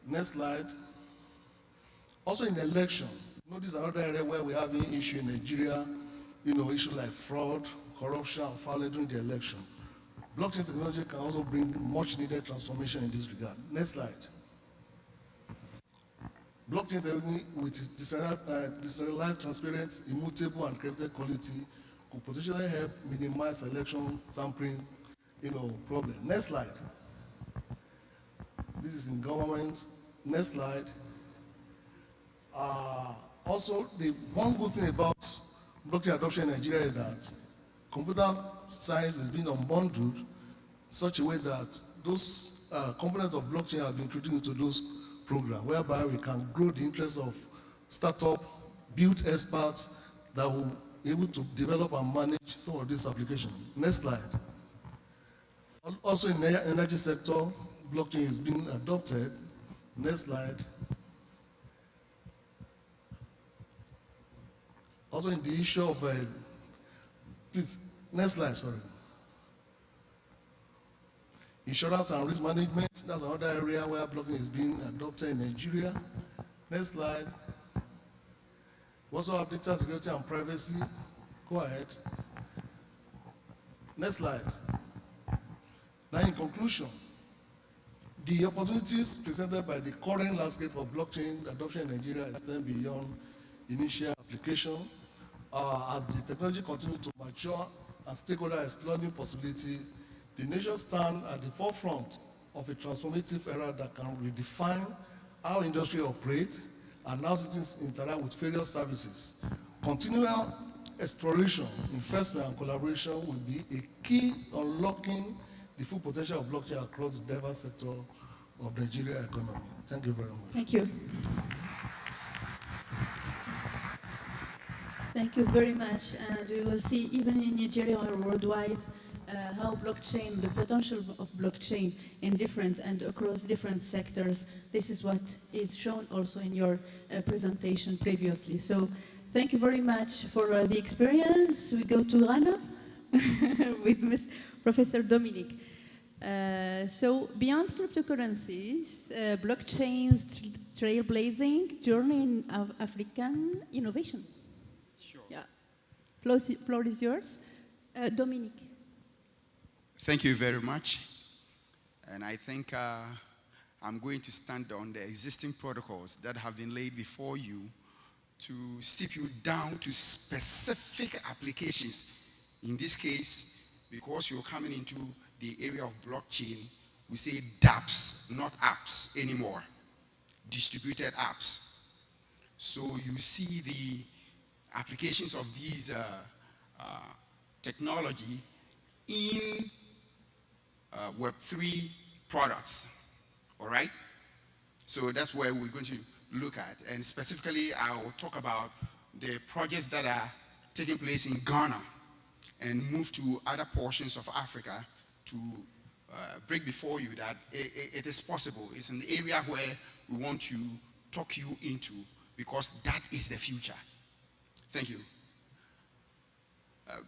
Next slide. Also in election, this is another area where we have an issue in Nigeria, issues like fraud, corruption, and violence during the election. blockchain technology can also bring much needed transformation in this regard. Next slide. Blockchain technology with its decentralized, transparent, immutable, and encrypted quality could potentially help minimize election tampering, problem. Next slide. This is in government. Next slide. Also, the one good thing about blockchain adoption in Nigeria is that computer science is being unbundled in such a way that those components of blockchain have been introduced into those programs, whereby we can grow the interest of startup, build experts that will be able to develop and manage some of these applications. Next slide. Also in the energy sector, blockchain is being adopted. Next slide. Also in the issue of, please, next slide, sorry. Insurance and risk management, that's another area where blockchain is being adopted in Nigeria. Next slide. We also have data security and privacy. Go ahead. Next slide. Now in conclusion, the opportunities presented by the current landscape of blockchain adoption in Nigeria extend beyond initial application. As the technology continues to mature and stakeholders explore new possibilities, the nation stands at the forefront of a transformative era that can redefine how industry operates and how citizens interact with various services. Continual exploration, investment, and collaboration will be a key unlocking the full potential of blockchain across the diverse sector of Nigeria economy. Thank you very much. Thank you. Thank you very much. And we will see, even in Nigeria or worldwide, how blockchain, the potential of blockchain in different and across different sectors. This is what is shown also in your presentation previously. So thank you very much for the experience. We go to Ghana with Professor Dominic. So beyond cryptocurrencies, blockchain's trailblazing journey of African innovation. Sure. Yeah. Floor is yours. Dominic. Thank you very much. And I think I'm going to stand on the existing protocols that have been laid before you to steep you down to specific applications. In this case, because you're coming into the area of blockchain, we say dApps, not apps anymore, distributed apps. So you see the applications of these technology in Web3 products, all right? So that's where we're going to look at. And specifically, I'll talk about the projects that are taking place in Ghana and move to other portions of Africa to break before you that it is possible. It's an area where we want to talk you into because that is the future. Thank you.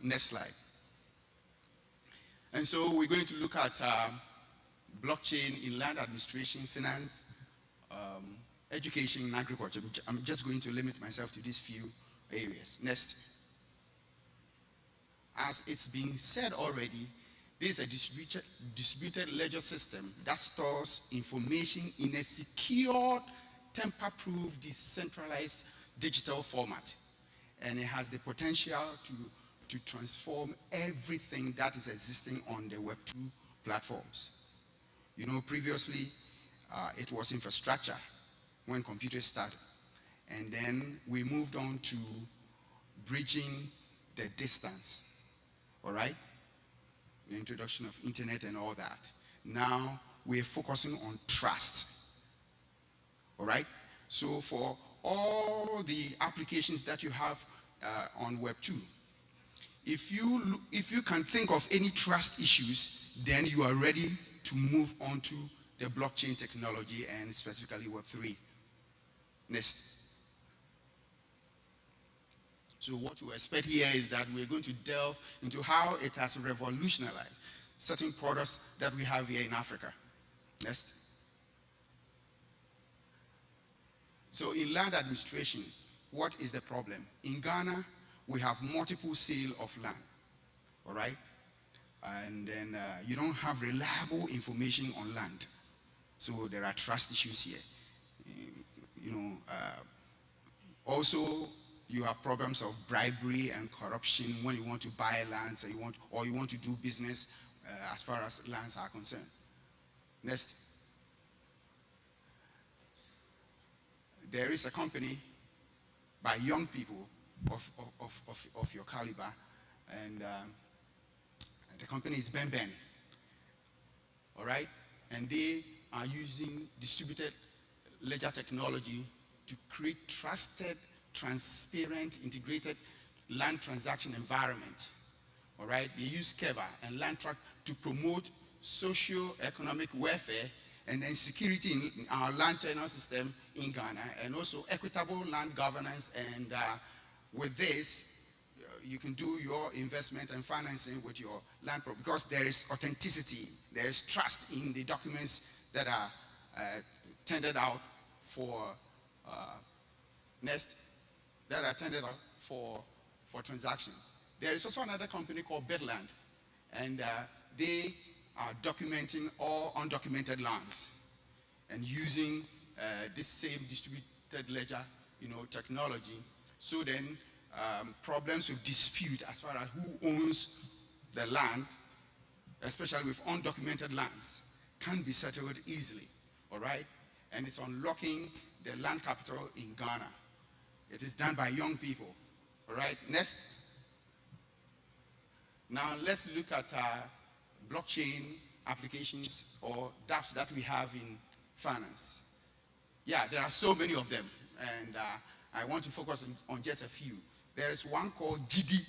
Next slide. And so we're going to look at blockchain in land administration, finance, education, and agriculture. I'm just going to limit myself to these few areas. Next. As it's been said already, this is a distributed ledger system that stores information in a secure, tamper-proof, decentralized digital format. And it has the potential to transform everything that is existing on the Web2 platforms. You know, previously, it was infrastructure when computers started. And then we moved on to bridging the distance, all right? The introduction of internet and all that. Now, we're focusing on trust, all right? So for all the applications that you have on Web2, if you can think of any trust issues, then you are ready to move on to the blockchain technology and specifically Web3. Next. So what we expect here is that we're going to delve into how it has revolutionized certain products that we have here in Africa. Next. So in land administration, what is the problem? In Ghana, we have multiple sale of land, all right? and then you don't have reliable information on land. So there are trust issues here. Also, you have problems of bribery and corruption when you want to buy lands or you want to do business as far as lands are concerned. Next. There is a company by young people of your caliber, and the company is Ben Ben. All right? And they are using distributed ledger technology to create trusted, transparent, integrated land transaction environment. All right? They use Keva and LandTrack to promote socio-economic welfare and then security in our land tenure system in Ghana, and also equitable land governance. And with this, you can do your investment and financing with your land because there is authenticity, there is trust in the documents that are tendered out for for transactions. There is also another company called Bedland, and they are documenting all undocumented lands and using this same distributed ledger, technology. So then problems with dispute as far as who owns the land, especially with undocumented lands, can be settled easily, all right? And it's unlocking the land capital in Ghana. It is done by young people, all right? Next. Now let's look at blockchain applications or dApps that we have in finance. Yeah, there are so many of them, and I want to focus on just a few. There is one called GD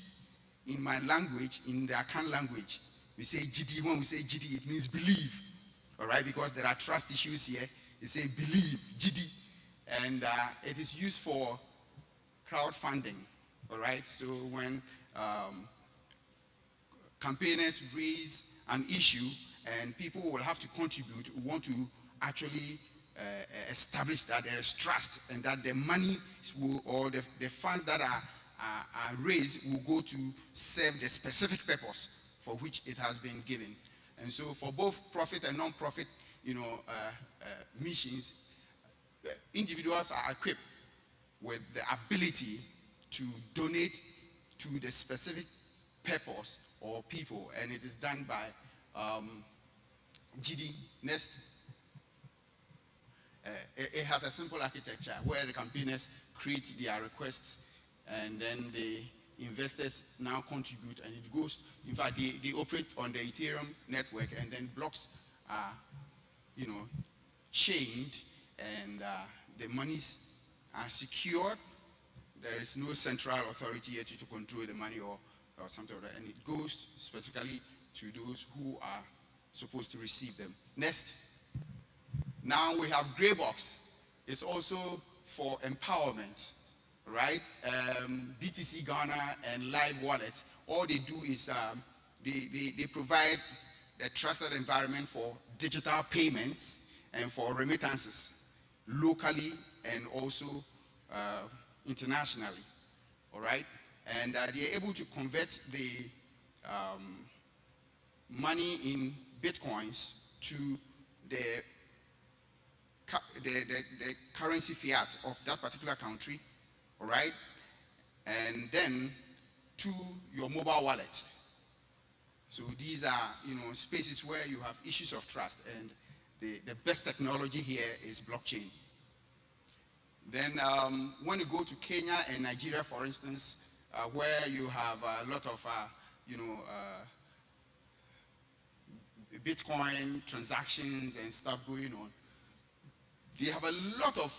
in my language, in the Akan language. We say GD. When we say GD, it means believe, all right, because there are trust issues here. You say believe, GD, and it is used for crowdfunding, all right? So when campaigners raise an issue and people will have to contribute, want to actually establish that there is trust and that the money will, or the funds that are raised will go to serve the specific purpose for which it has been given. And so for both profit and non-profit, missions, individuals are equipped with the ability to donate to the specific purpose or people, and it is done by GD. Next. It has a simple architecture where the campaigners create their requests, and then the investors now contribute, and it goes, in fact, they operate on the Ethereum network, and then blocks are, chained, and the monies are secured. There is no central authority yet to control the money or something like that, and it goes specifically to those who are supposed to receive them. Next. Now we have Greybox. It's also for empowerment, right? BTC Ghana and Live Wallet. All they do is they provide a trusted environment for digital payments and for remittances, locally and also internationally, all right? And they're able to convert the money in Bitcoins to the currency fiat of that particular country, all right? And then to your mobile wallet. So these are, spaces where you have issues of trust, and the best technology here is blockchain. Then when you go to Kenya and Nigeria, for instance, where you have a lot of, Bitcoin transactions and stuff going on, they have a lot of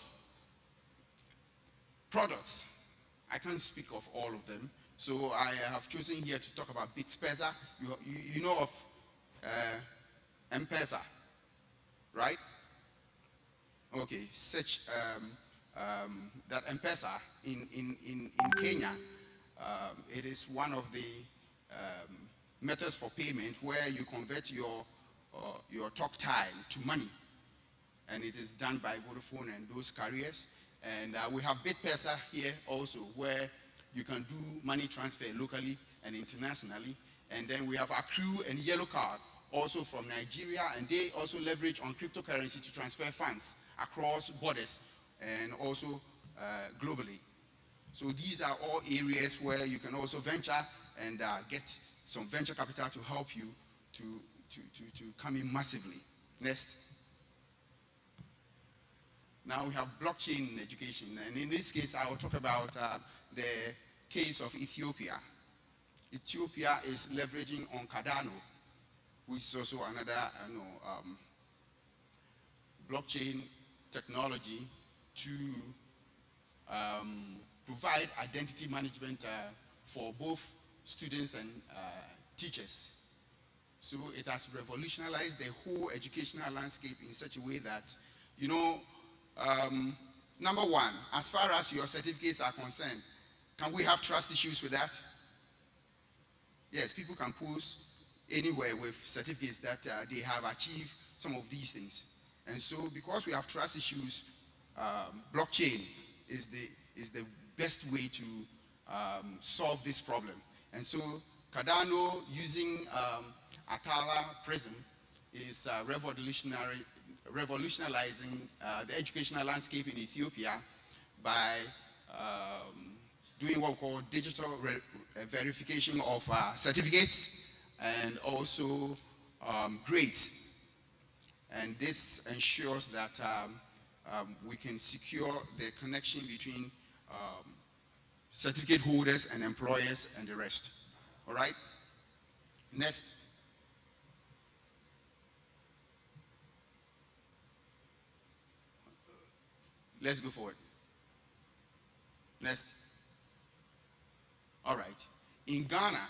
products. I can't speak of all of them, so I have chosen here to talk about BitPesa. You know of M-Pesa, right? Okay, search that M-Pesa in Kenya. It is one of the methods for payment where you convert your talk time to money, and it is done by Vodafone and those carriers. And we have BitPesa here also, where you can do money transfer locally and internationally, And then we have Accrue and Yellow Card, also from Nigeria, and they also leverage on cryptocurrency to transfer funds across borders and also globally. So these are all areas where you can also venture and get some venture capital to help you to come in massively. Next. Now we have blockchain education, and in this case I will talk about the case of Ethiopia. Ethiopia is leveraging on Cardano, which is also another blockchain technology to provide identity management for both students and teachers. So it has revolutionized the whole educational landscape in such a way that, you know, number one, as far as your certificates are concerned, can we have trust issues with that? Yes, people can post anywhere with certificates that they have achieved some of these things. And so because we have trust issues, blockchain is the best way to solve this problem. And so Cardano using Atala Prism is revolutionizing the educational landscape in Ethiopia by doing what we call digital verification of certificates and also grades. And this ensures that we can secure the connection between certificate holders and employers and the rest. All right? Next. Let's go forward. Next. All right. In Ghana,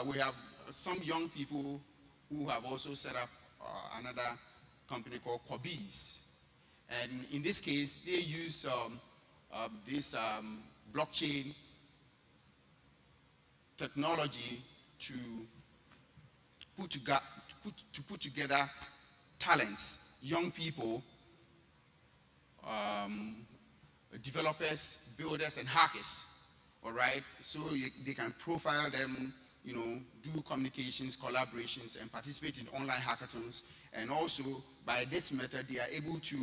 we have some young people who have also set up another company called Kobis. And in this case, they use this blockchain technology to put together talents, young people, developers, builders, and hackers. All right, so they can profile them, you know, do communications, collaborations, and participate in online hackathons. And also, by this method, they are able to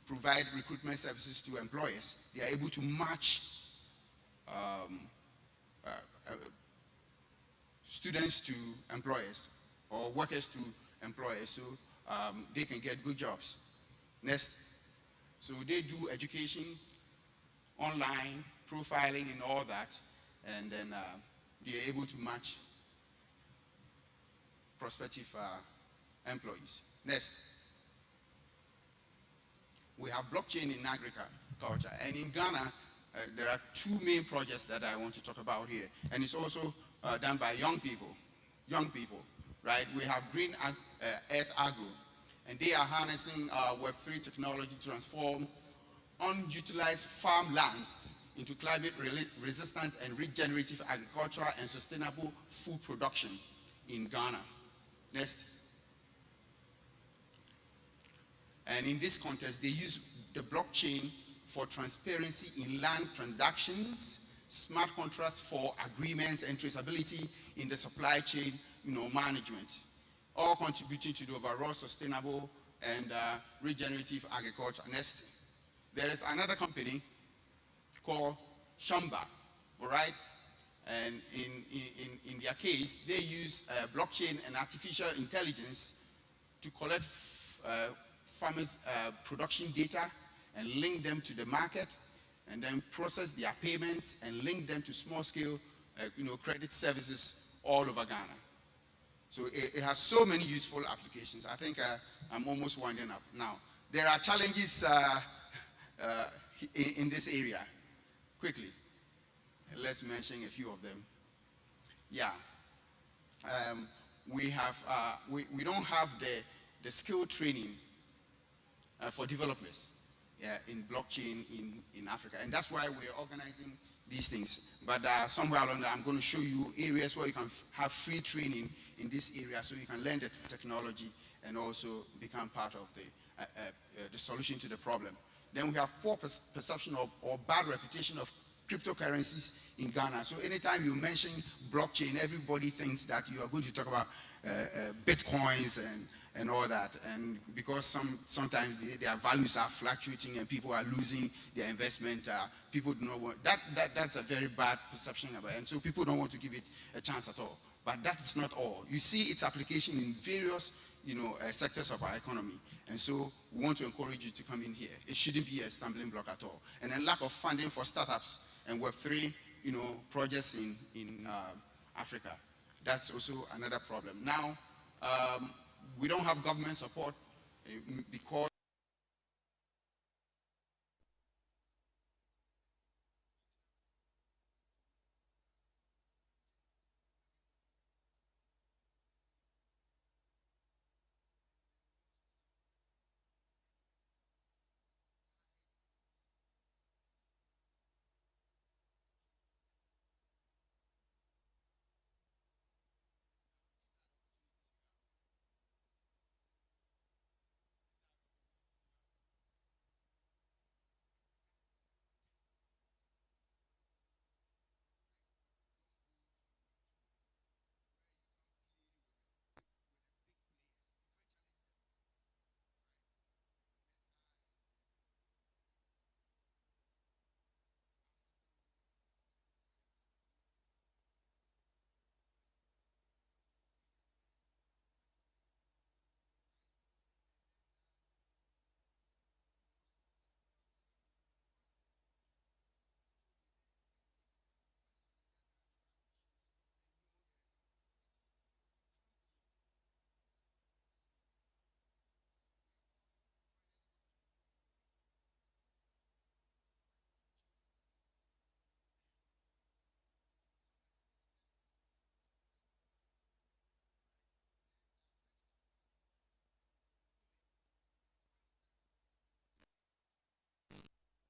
provide recruitment services to employers. They are able to match students to employers or workers to employers, so they can get good jobs. Next. So they do education, online, profiling and all that, and then they're able to match prospective employees. Next. We have blockchain in agriculture, and in Ghana, there are two main projects that I want to talk about here, and it's also done by young people, right? We have Green Earth Agro, and they are harnessing Web3 technology to transform unutilized farmlands into climate-resistant and regenerative agriculture and sustainable food production in Ghana. Next. And in this context, they use the blockchain for transparency in land transactions, smart contracts for agreements and traceability in the supply chain, you know, management, all contributing to the overall sustainable and regenerative agriculture. Next. There is another company called Shamba, all right? And in their case, they use blockchain and artificial intelligence to collect farmers' production data and link them to the market, and then process their payments and link them to small-scale, credit services all over Ghana. So it has so many useful applications. I think I'm almost winding up now. There are challenges in this area. Quickly, let's mention a few of them. Yeah, we don't have the skill training for developers in blockchain in Africa, and that's why we're organizing these things. But somewhere along there, I'm going to show you areas where you can have free training in this area, so you can learn the technology and also become part of the solution to the problem. Then we have poor perception or bad reputation of cryptocurrencies in Ghana. So anytime you mention blockchain, everybody thinks that you are going to talk about bitcoins and all that. And because sometimes their values are fluctuating and people are losing their investment, people do not want that's a very bad perception about it. And so people don't want to give it a chance at all. But that is not all. You see its application in various sectors of our economy. And so we want to encourage you to come in here. It shouldn't be a stumbling block at all. And then lack of funding for startups and Web3, projects in Africa. That's also another problem. Now, we don't have government support because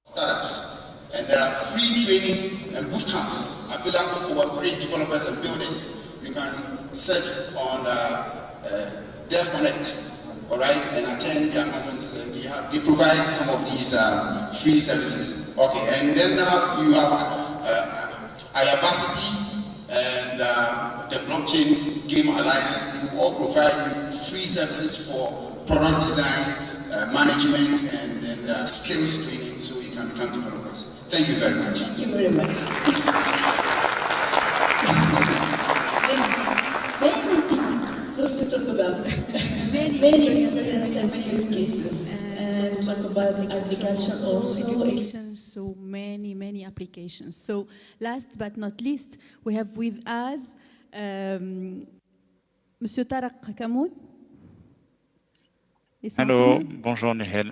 startups. And there are free training and boot camps available for Web3 developers and builders. You can search on Dev Connect, all right, and attend their conferences. They provide some of these free services. Okay, and then you have IEEE and the Blockchain Game Alliance. They will all provide you free services for product design, management, and skills training, so you can become developers. Thank you very much. Thank you very much. Many things to talk about. Many experiences and many use cases. And talk about agriculture also. Education, so many applications. So last but not least, we have with us Monsieur Tarek Kammoun. Hello, bonjour Nihel.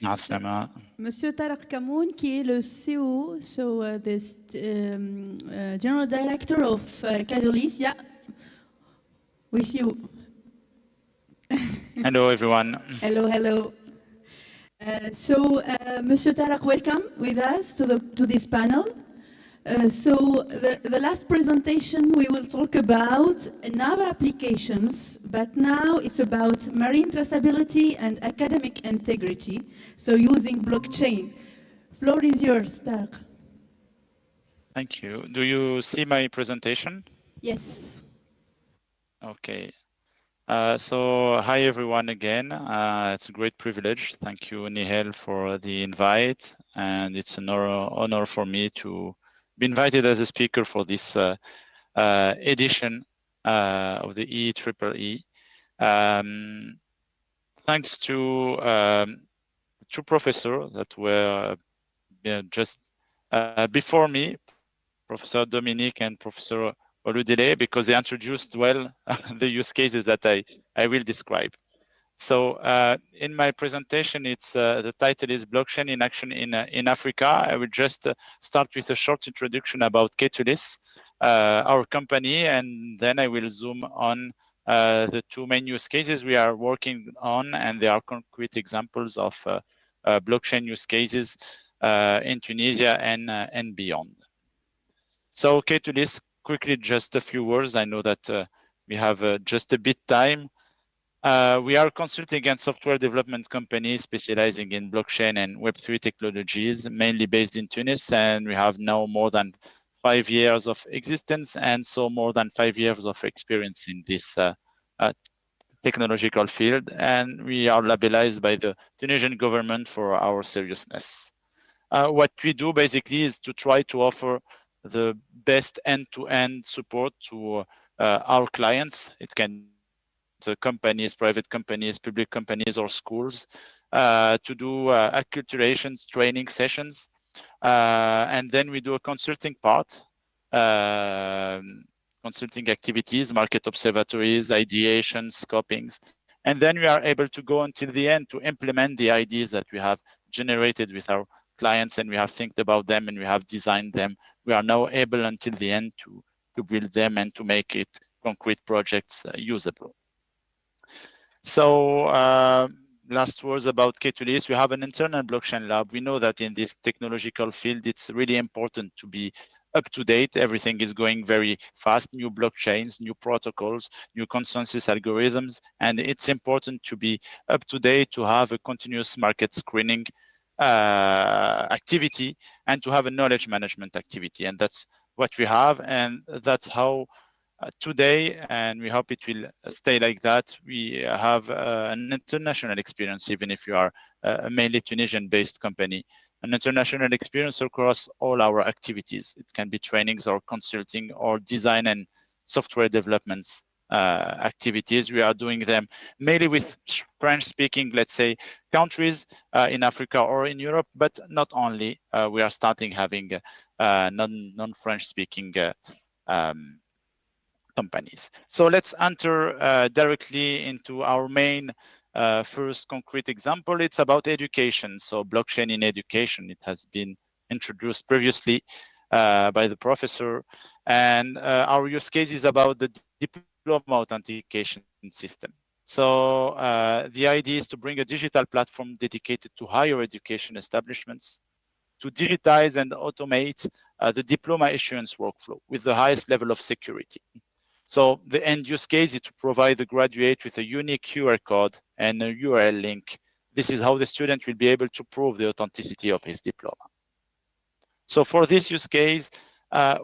Asema. Monsieur Tarek Kammoun, qui est le CEO, so the General Director of K2LIS. Yeah, with you. Hello everyone. Hello. So, Monsieur Tarek, welcome with us to this panel. So the last presentation we will talk about another applications, but now it's about marine traceability and academic integrity. So using blockchain. Floor is yours, Tarek. Thank you. Do you see my presentation? Yes. Okay. So hi everyone again. It's a great privilege. Thank you, Nihel, for the invite, and it's an honor for me to be invited as a speaker for this edition of the IEEE. Thanks to two professors that were just before me, Professor Dominic and Professor Oludele, because they introduced well the use cases that I will describe. So in my presentation, it's the title is Blockchain in Action in Africa. I will just start with a short introduction about K2LIS, our company, and then I will zoom on the two main use cases we are working on, and they are concrete examples of blockchain use cases in Tunisia and beyond. So K2LIS, quickly, just a few words. I know that we have just a bit time. We are a consulting and software development company specializing in blockchain and Web3 technologies, mainly based in Tunis, and we have now more than 5 years of existence, and so more than 5 years of experience in this technological field, and we are labelized by the Tunisian government for our seriousness. What we do basically is to try to offer the best end-to-end support to our clients. It can be the companies, private companies, public companies, or schools, to do acculturations, training sessions, and then we do a consulting part, consulting activities, market observatories, ideation, scopings, and then we are able to go until the end to implement the ideas that we have generated with our clients, and we have think about them and we have designed them. We are now able until the end to build them and to make it concrete projects usable. So last words about K2LIS. We have an internal blockchain lab. We know that in this technological field, it's really important to be up to date. Everything is going very fast, new blockchains, new protocols, new consensus algorithms, and it's important to be up to date, to have a continuous market screening activity, and to have a knowledge management activity. And that's what we have, and that's how today, and we hope it will stay like that, we have an international experience, even if you are a mainly Tunisian-based company, an international experience across all our activities. It can be trainings or consulting or design and software developments activities. We are doing them mainly with French-speaking, let's say, countries in Africa or in Europe, but not only. We are starting having non-French-speaking companies. So let's enter directly into our main first concrete example. It's about education. So blockchain in education. It has been introduced previously by the professor. And our use case is about the diploma authentication system. So the idea is to bring a digital platform dedicated to higher education establishments to digitize and automate the diploma issuance workflow with the highest level of security. So the end use case is to provide the graduate with a unique QR code and a URL link. This is how the student will be able to prove the authenticity of his diploma. So for this use case,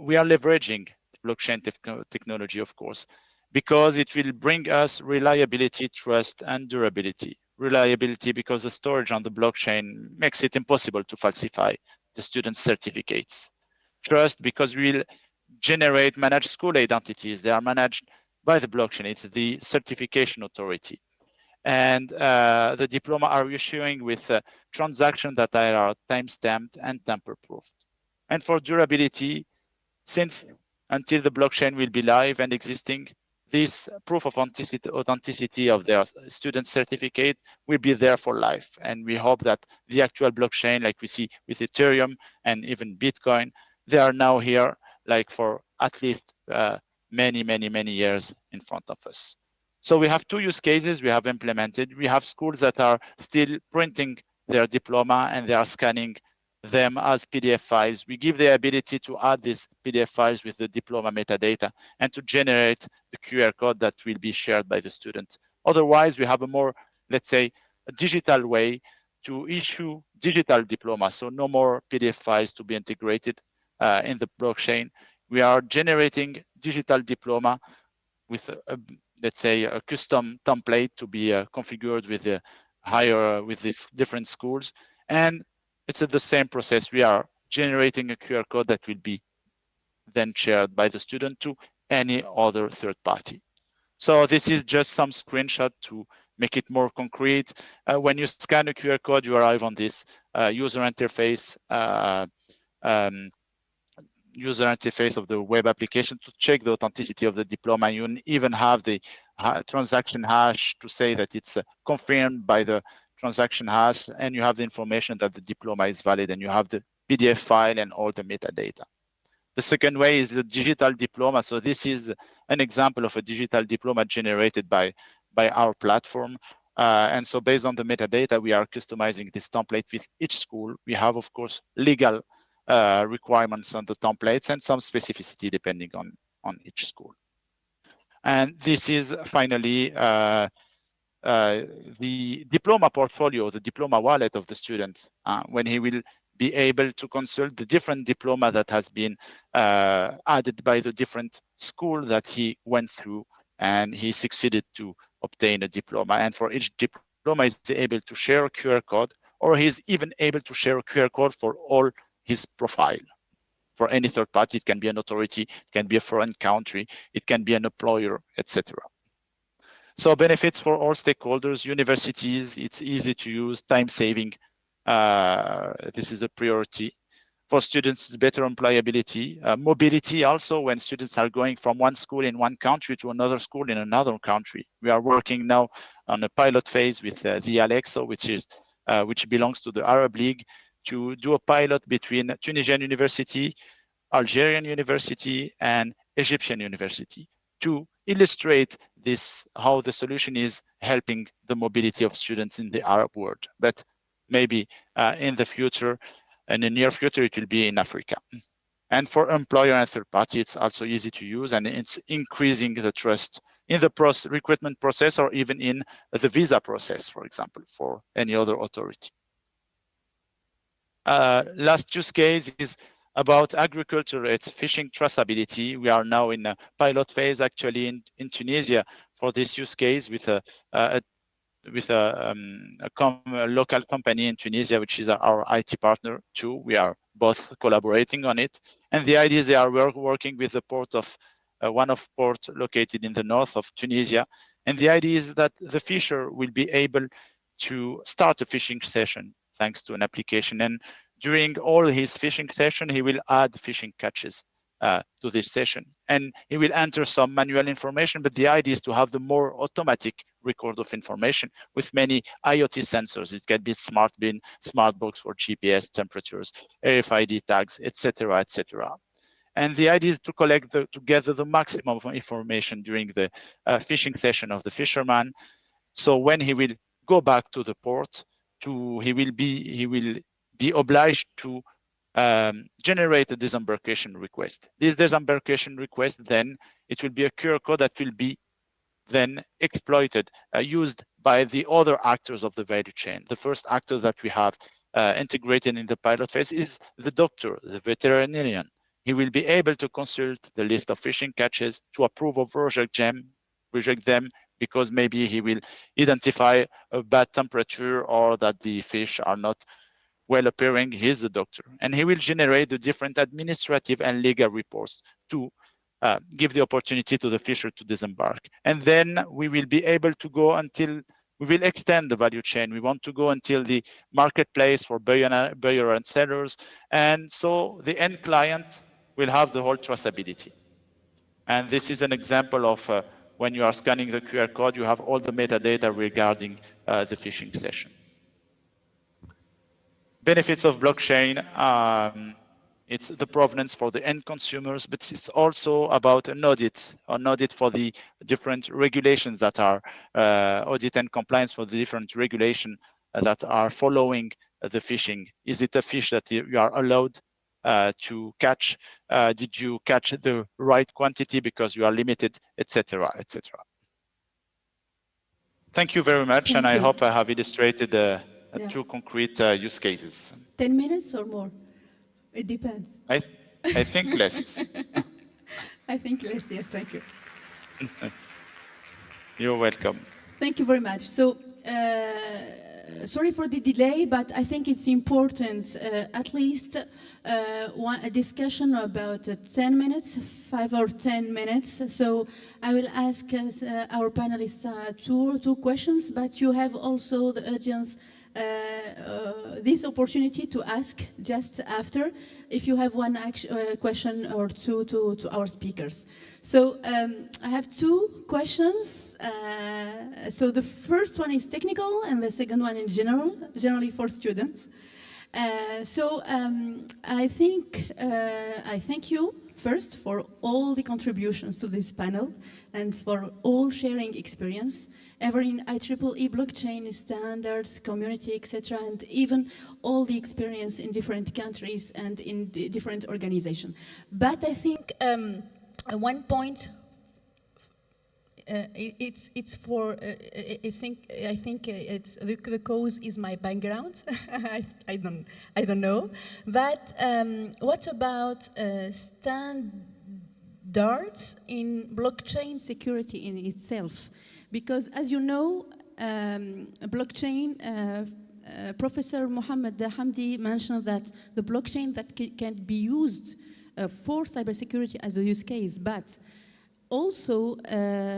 we are leveraging blockchain technology, of course, because it will bring us reliability, trust, and durability. Reliability because the storage on the blockchain makes it impossible to falsify the student's certificates. Trust because we'll manage school identities. They are managed by the blockchain. It's the certification authority. And the diploma are issuing with transactions that are time-stamped and tamper-proofed. And for durability, since until the blockchain will be live and existing, this proof of authenticity of their student certificate will be there for life. And we hope that the actual blockchain, like we see with Ethereum and even Bitcoin, they are now here like for at least many, many, many years in front of us. So we have two use cases we have implemented. We have schools that are still printing their diploma and they are scanning them as PDF files. We give the ability to add these PDF files with the diploma metadata and to generate the QR code that will be shared by the student. Otherwise, we have a more, let's say, a digital way to issue digital diplomas. So no more PDF files to be integrated in the blockchain. We are generating digital diploma with, let's say, a custom template to be configured with with these different schools. And it's the same process. We are generating a QR code that will be then shared by the student to any other third party. So this is just some screenshot to make it more concrete. When you scan a QR code, you arrive on this user interface of the web application to check the authenticity of the diploma. You even have the transaction hash to say that it's confirmed by the transaction hash, and you have the information that the diploma is valid, and you have the PDF file and all the metadata. The second way is the digital diploma. So this is an example of a digital diploma generated by our platform. And so based on the metadata, we are customizing this template with each school. We have, of course, legal requirements on the templates and some specificity depending on each school. And this is finally the diploma portfolio, the diploma wallet of the student, when he will be able to consult the different diploma that has been added by the different school that he went through, and he succeeded to obtain a diploma. And for each diploma, he's able to share a QR code, or he's even able to share a QR code for all his profile. For any third party, it can be an authority, it can be a foreign country, it can be an employer, etc. So benefits for all stakeholders, universities, it's easy to use, time saving. This is a priority. For students, better employability, mobility also when students are going from one school in one country to another school in another country. We are working now on a pilot phase with the Alexo, which belongs to the Arab League, to do a pilot between Tunisian University, Algerian University, and Egyptian University to illustrate this, how the solution is helping the mobility of students in the Arab world. But maybe in the future, in the near future, it will be in Africa. And for employer and third party, it's also easy to use, and it's increasing the trust in the recruitment process, or even in the visa process, for example, for any other authority. Last use case is about agriculture. It's fishing traceability. We are now in a pilot phase, actually, in Tunisia for this use case with a local company in Tunisia, which is our IT partner too. We are both collaborating on it. And the idea is they are working with the port of, one of port located in the north of Tunisia. And the idea is that the fisher will be able to start a fishing session thanks to an application. And during all his fishing session, he will add fishing catches to this session. And he will enter some manual information, but the idea is to have the more automatic record of information with many IoT sensors. It can be smart bin, smart box for GPS, temperatures, RFID tags, etc., etc. And the idea is to collect together the maximum of information during the fishing session of the fisherman. So when he will go back to the port, he will be obliged to generate a disembarkation request. This disembarkation request, then it will be a QR code that will be then exploited, used by the other actors of the value chain. The first actor that we have integrated in the pilot phase is the doctor, the veterinarian. He will be able to consult the list of fishing catches to approve or reject them, because maybe he will identify a bad temperature or that the fish are not well appearing. He's the doctor, and he will generate the different administrative and legal reports to give the opportunity to the fisher to disembark. And then we will be able to go until, we will extend the value chain. We want to go until the marketplace for buyer and sellers. And so the end client will have the whole traceability. And this is an example of when you are scanning the QR code, you have all the metadata regarding the fishing session. Benefits of blockchain, it's the provenance for the end consumers, but it's also about an audit for the different regulations that are audit and compliance for the different regulations that are following the fishing. Is it a fish that you are allowed to catch? Did you catch the right quantity because you are limited, etc., etc. Thank you very much, and I hope I have illustrated two concrete use cases. 10 minutes or more? It depends. I think less. I think less, yes, thank you. You're welcome. Thank you very much. So, sorry for the delay, but I think it's important, at least a discussion about 10 minutes, 5 or 10 minutes. So I will ask our panelists two questions, but you have also the audience this opportunity to ask just after, if you have one question or two to our speakers. So I have two questions. So the first one is technical, and the second one in generally for students. I thank you first for all the contributions to this panel and for all sharing experience, ever in IEEE blockchain standards, community, etc., and even all the experience in different countries and in different organizations. But I think one point it's for I think it's the cause is my background. I don't know. But what about standards in blockchain security in itself? Because as you know, blockchain. Professor Mohamed Hamdi mentioned that the blockchain that can be used for cybersecurity as a use case, but also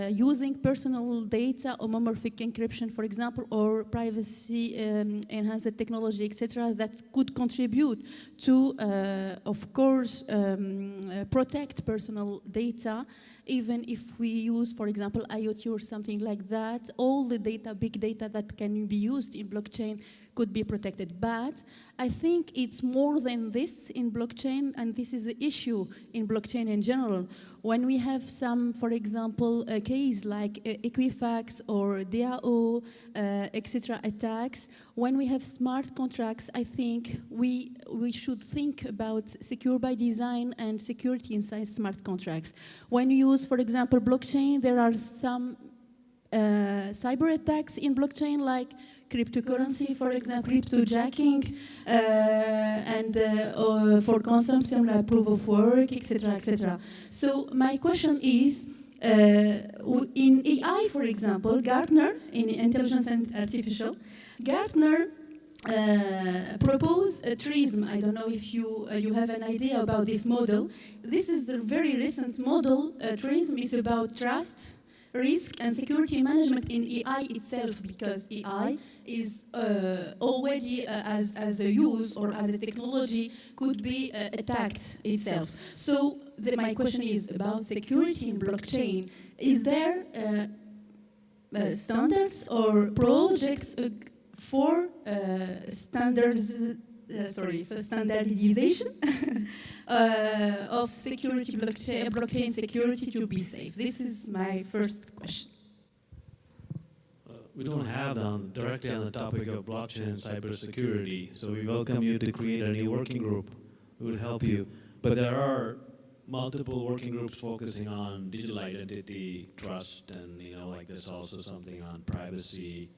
using personal data, homomorphic encryption, for example, or privacy enhanced technology, etc., that could contribute to, of course, protect personal data. Even if we use, for example, IoT or something like that, all the data, big data that can be used in blockchain could be protected. But I think it's more than this in blockchain, and this is the issue in blockchain in general. When we have some, for example, a case like Equifax or DAO, etc. attacks, when we have smart contracts, I think we should think about secure by design and security inside smart contracts. When you use, for example, blockchain, there are some cyber attacks in blockchain, like cryptocurrency, for example, cryptojacking, and for consumption, like proof of work, etc., etc. So my question is, in AI, for example, Gartner, in intelligence and artificial, Gartner proposed a TRISM. I don't know if you have an idea about this model. This is a very recent model. TRISM is about trust, risk and security management in AI itself, because AI is already as a use or as a technology could be attacked itself. So my question is about security in blockchain. Is there standards or projects for standardization of security, blockchain security to be safe? This is my first question. We don't have them directly on the topic of blockchain and cybersecurity, so we welcome you to create a new working group. We will help you. But there are multiple working groups focusing on digital identity, trust, and like there's also something on privacy,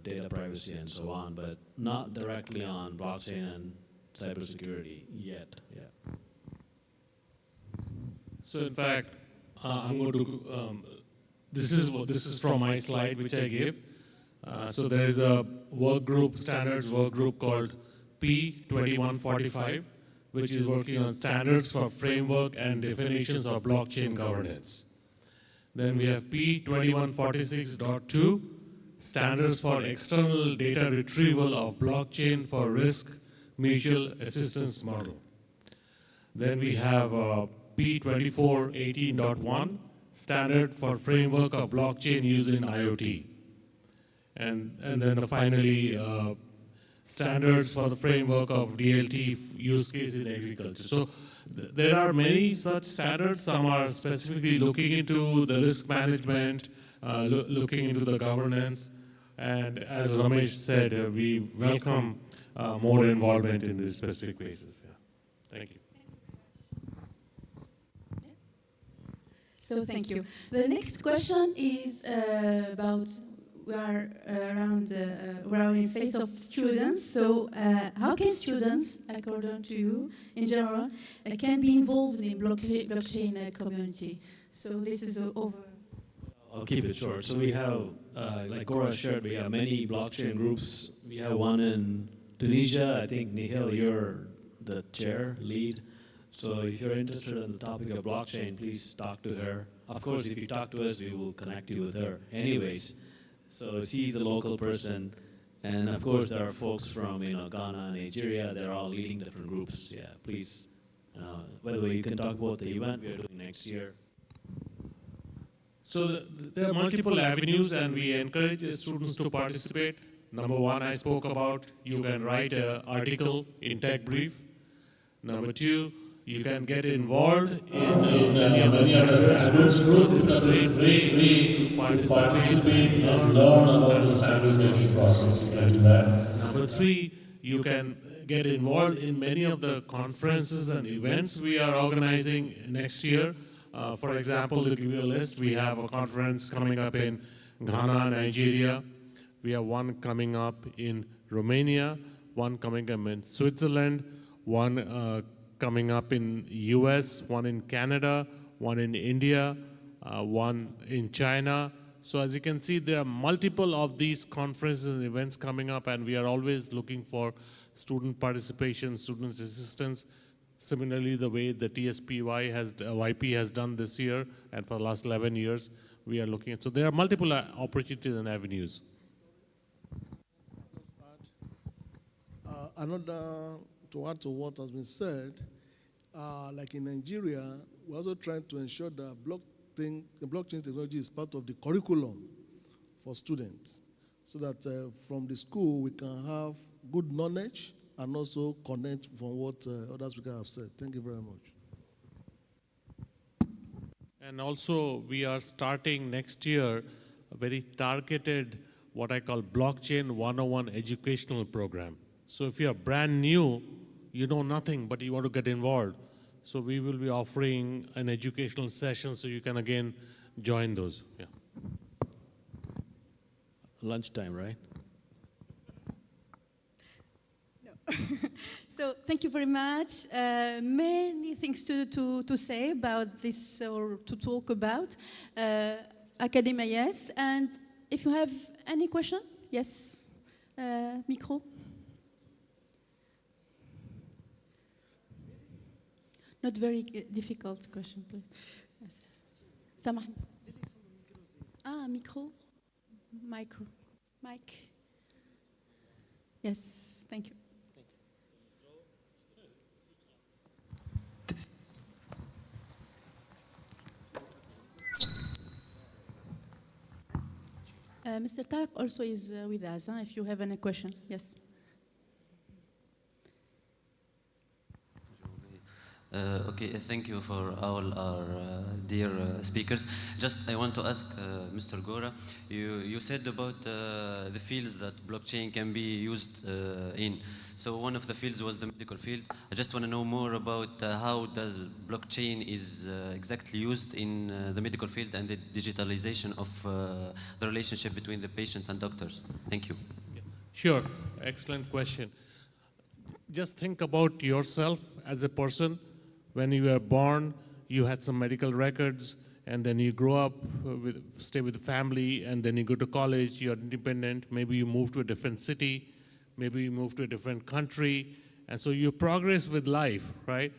data privacy, and so on, but not directly on blockchain and cybersecurity yet. Yeah. So in fact, I'm going to. This is from my slide which I gave. So there is a standards work group called P2145, which is working on standards for framework and definitions of blockchain governance. Then we have P2146.2, standards for external data retrieval of blockchain for risk mutual assistance model. Then we have P2418.1, standard for framework of blockchain used in IoT. And then finally, standards for the framework of DLT use case in agriculture. So there are many such standards. Some are specifically looking into the risk management, looking into the governance. And as Ramesh said, we welcome more involvement in these specific cases. Yeah. Thank you. So thank you. The next question is about we are in face of students. So how can students, according to you, in general, can be involved in blockchain community? So this is over. I'll keep it short. So we have, like Gora shared, we have many blockchain groups. We have one in Tunisia. I think, Nihil, you're the lead. So if you're interested in the topic of blockchain, please talk to her. Of course, if you talk to us, we will connect you with her anyways. So she's the local person. And of course, there are folks from Ghana, Nigeria. They're all leading different groups. Yeah, please. By the way, you can talk about the event we are doing next year. So there are multiple avenues, and we encourage students to participate. Number one, I spoke about, you can write an article in Tech Brief. Number two, you can get involved in any of the standards group. It's a great way to participate and learn about the standards making process. You can do that. Number three, you can get involved in many of the conferences and events we are organizing next year. For example, to give you a list, we have a conference coming up in Ghana, Nigeria. We have one coming up in Romania, one coming up in Switzerland, one coming up in US, one in Canada, one in India, one in China. So as you can see, there are multiple of these conferences and events coming up, and we are always looking for student participation, students' assistance. Similarly, the way the YP has done this year, and for the last 11 years, we are looking at. So there are multiple opportunities and avenues. Another, to add to what has been said, like in Nigeria, we're also trying to ensure that the blockchain technology is part of the curriculum for students, so that from the school we can have good knowledge and also connect from what other speakers have said. Thank you very much. And also, we are starting next year a very targeted, what I call blockchain 101 educational program. So if you're brand new, you know nothing, but you want to get involved. So we will be offering an educational session so you can again join those. Yeah. Lunchtime, right? No. So thank you very much. Many things to say about this or to talk about. Academia, yes. And if you have any question, yes. Micro. Not very difficult question, please. Yes. سامحني. Micro. Mic. Yes, thank you. Mr. Tarek also is with us, if you have any question. Yes. Okay, thank you for all our dear speakers. Just I want to ask Mr. Gora, you said about the fields that blockchain can be used in. So one of the fields was the medical field. I just want to know more about how does blockchain is exactly used in the medical field and the digitalization of the relationship between the patients and doctors. Thank you. Sure, excellent question. Just think about yourself as a person. When you were born, you had some medical records, and then you grow up, stay with the family, and then you go to college, you're independent, maybe you move to a different city, maybe you move to a different country, and so you progress with life, right?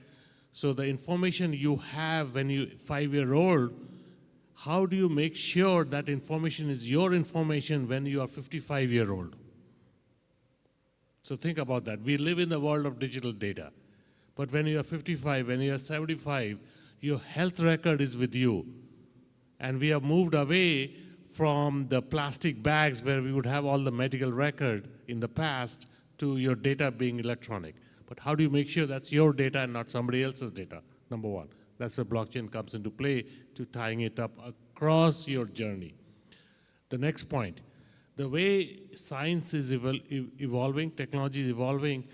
So the information you have when you're 5-year-old, how do you make sure that information is your information when you are 55-year-old? So think about that. We live in the world of digital data. But when you are 55, when you are 75, your health record is with you. And we have moved away from the plastic bags where we would have all the medical record in the past to your data being electronic. But how do you make sure that's your data and not somebody else's data? Number one. That's where blockchain comes into play, to tying it up across your journey. The next point, the way science is evolving, technology is evolving,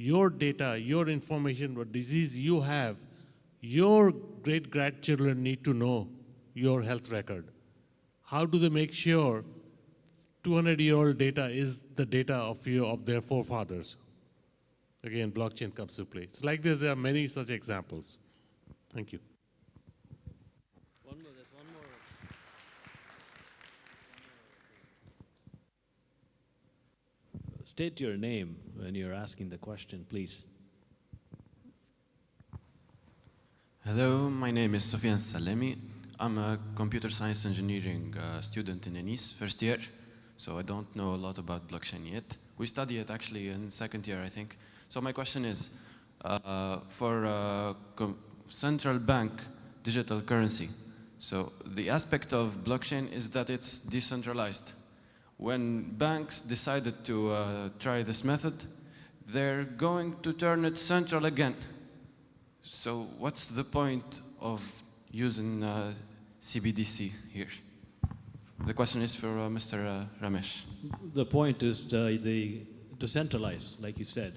your data, your information, what disease you have, your great-grandchildren need to know your health record. How do they make sure 200-year-old data is the data of their forefathers? Again, blockchain comes to play. It's like this, there are many such examples. Thank you. There's one more. State your name when you're asking the question, please. Hello, my name is Sofian Salemi. I'm a computer science engineering student in Nice, first year, so I don't know a lot about blockchain yet. We study it actually in second year, I think. So my question is, for central bank digital currency, so the aspect of blockchain is that it's decentralized. When banks decided to try this method, they're going to turn it central again. So what's the point of using CBDC here? The question is for Mr. Ramesh. The point is to centralize, like you said.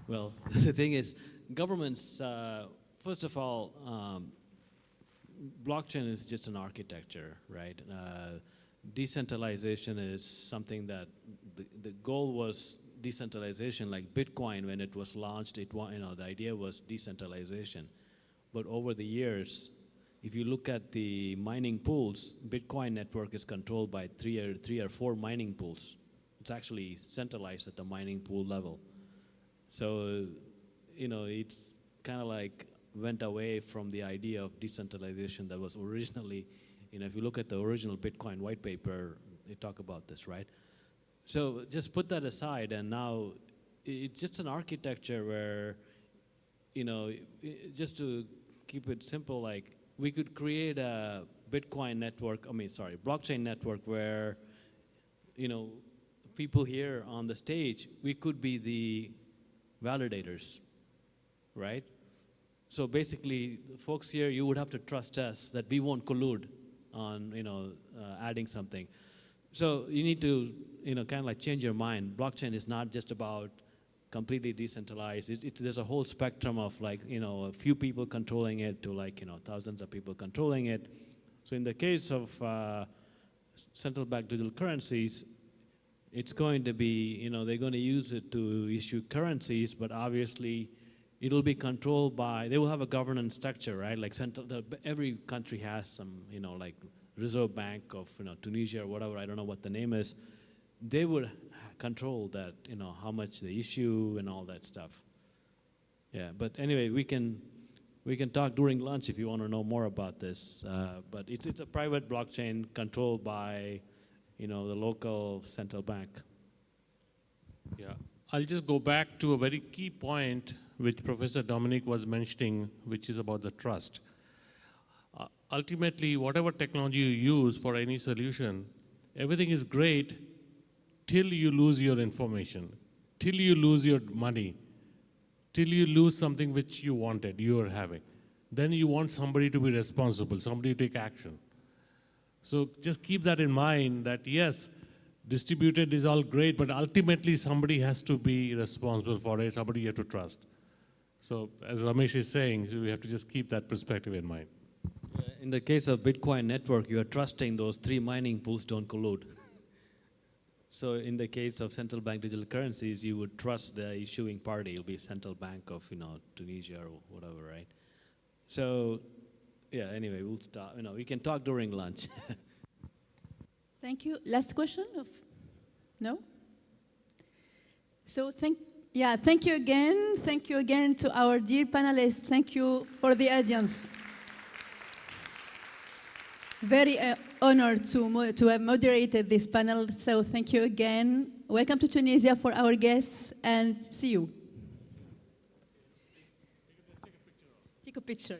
Well, the thing is, governments, first of all, blockchain is just an architecture, right? Decentralization is something that the goal was decentralization. Like Bitcoin, when it was launched, the idea was decentralization. But over the years, if you look at the mining pools, Bitcoin network is controlled by three or four mining pools. It's actually centralized at the mining pool level. So, it's kind of like went away from the idea of decentralization that was originally, if you look at the original Bitcoin white paper, they talk about this, right? So just put that aside, and now it's just an architecture where, just to keep it simple, like we could create a Bitcoin network, blockchain network where, people here on the stage, we could be the validators, right? So basically, the folks here, you would have to trust us that we won't collude on, adding something. So you need to, kind of like change your mind. Blockchain is not just about completely decentralized. There's a whole spectrum of like, a few people controlling it to like, thousands of people controlling it. So in the case of central bank digital currencies, it's going to be, they're going to use it to issue currencies, but obviously it'll be controlled by, they will have a governance structure, right? Like every country has some, like Reserve Bank of Tunisia or whatever, I don't know what the name is. They would control that, how much they issue and all that stuff. Yeah, but anyway, we can talk during lunch if you want to know more about this. But it's a private blockchain controlled by, the local central bank. Yeah, I'll just go back to a very key point which Professor Dominic was mentioning, which is about the trust. Ultimately, whatever technology you use for any solution, everything is great till you lose your information, till you lose your money, till you lose something which you wanted, you are having. Then you want somebody to be responsible, somebody to take action. So just keep that in mind that yes, distributed is all great, but ultimately somebody has to be responsible for it, somebody you have to trust. So as Ramesh is saying, we have to just keep that perspective in mind. In the case of Bitcoin network, you are trusting those three mining pools don't collude. So in the case of central bank digital currencies, you would trust the issuing party. It'll be central bank of Tunisia or whatever, right? So yeah, anyway, we'll start. We can talk during lunch. Thank you. Last question? No? So thank you again. Thank you again to our dear panelists. Thank you for the audience. Very honored to have moderated this panel. So thank you again. Welcome to Tunisia for our guests, and see you. Take a picture.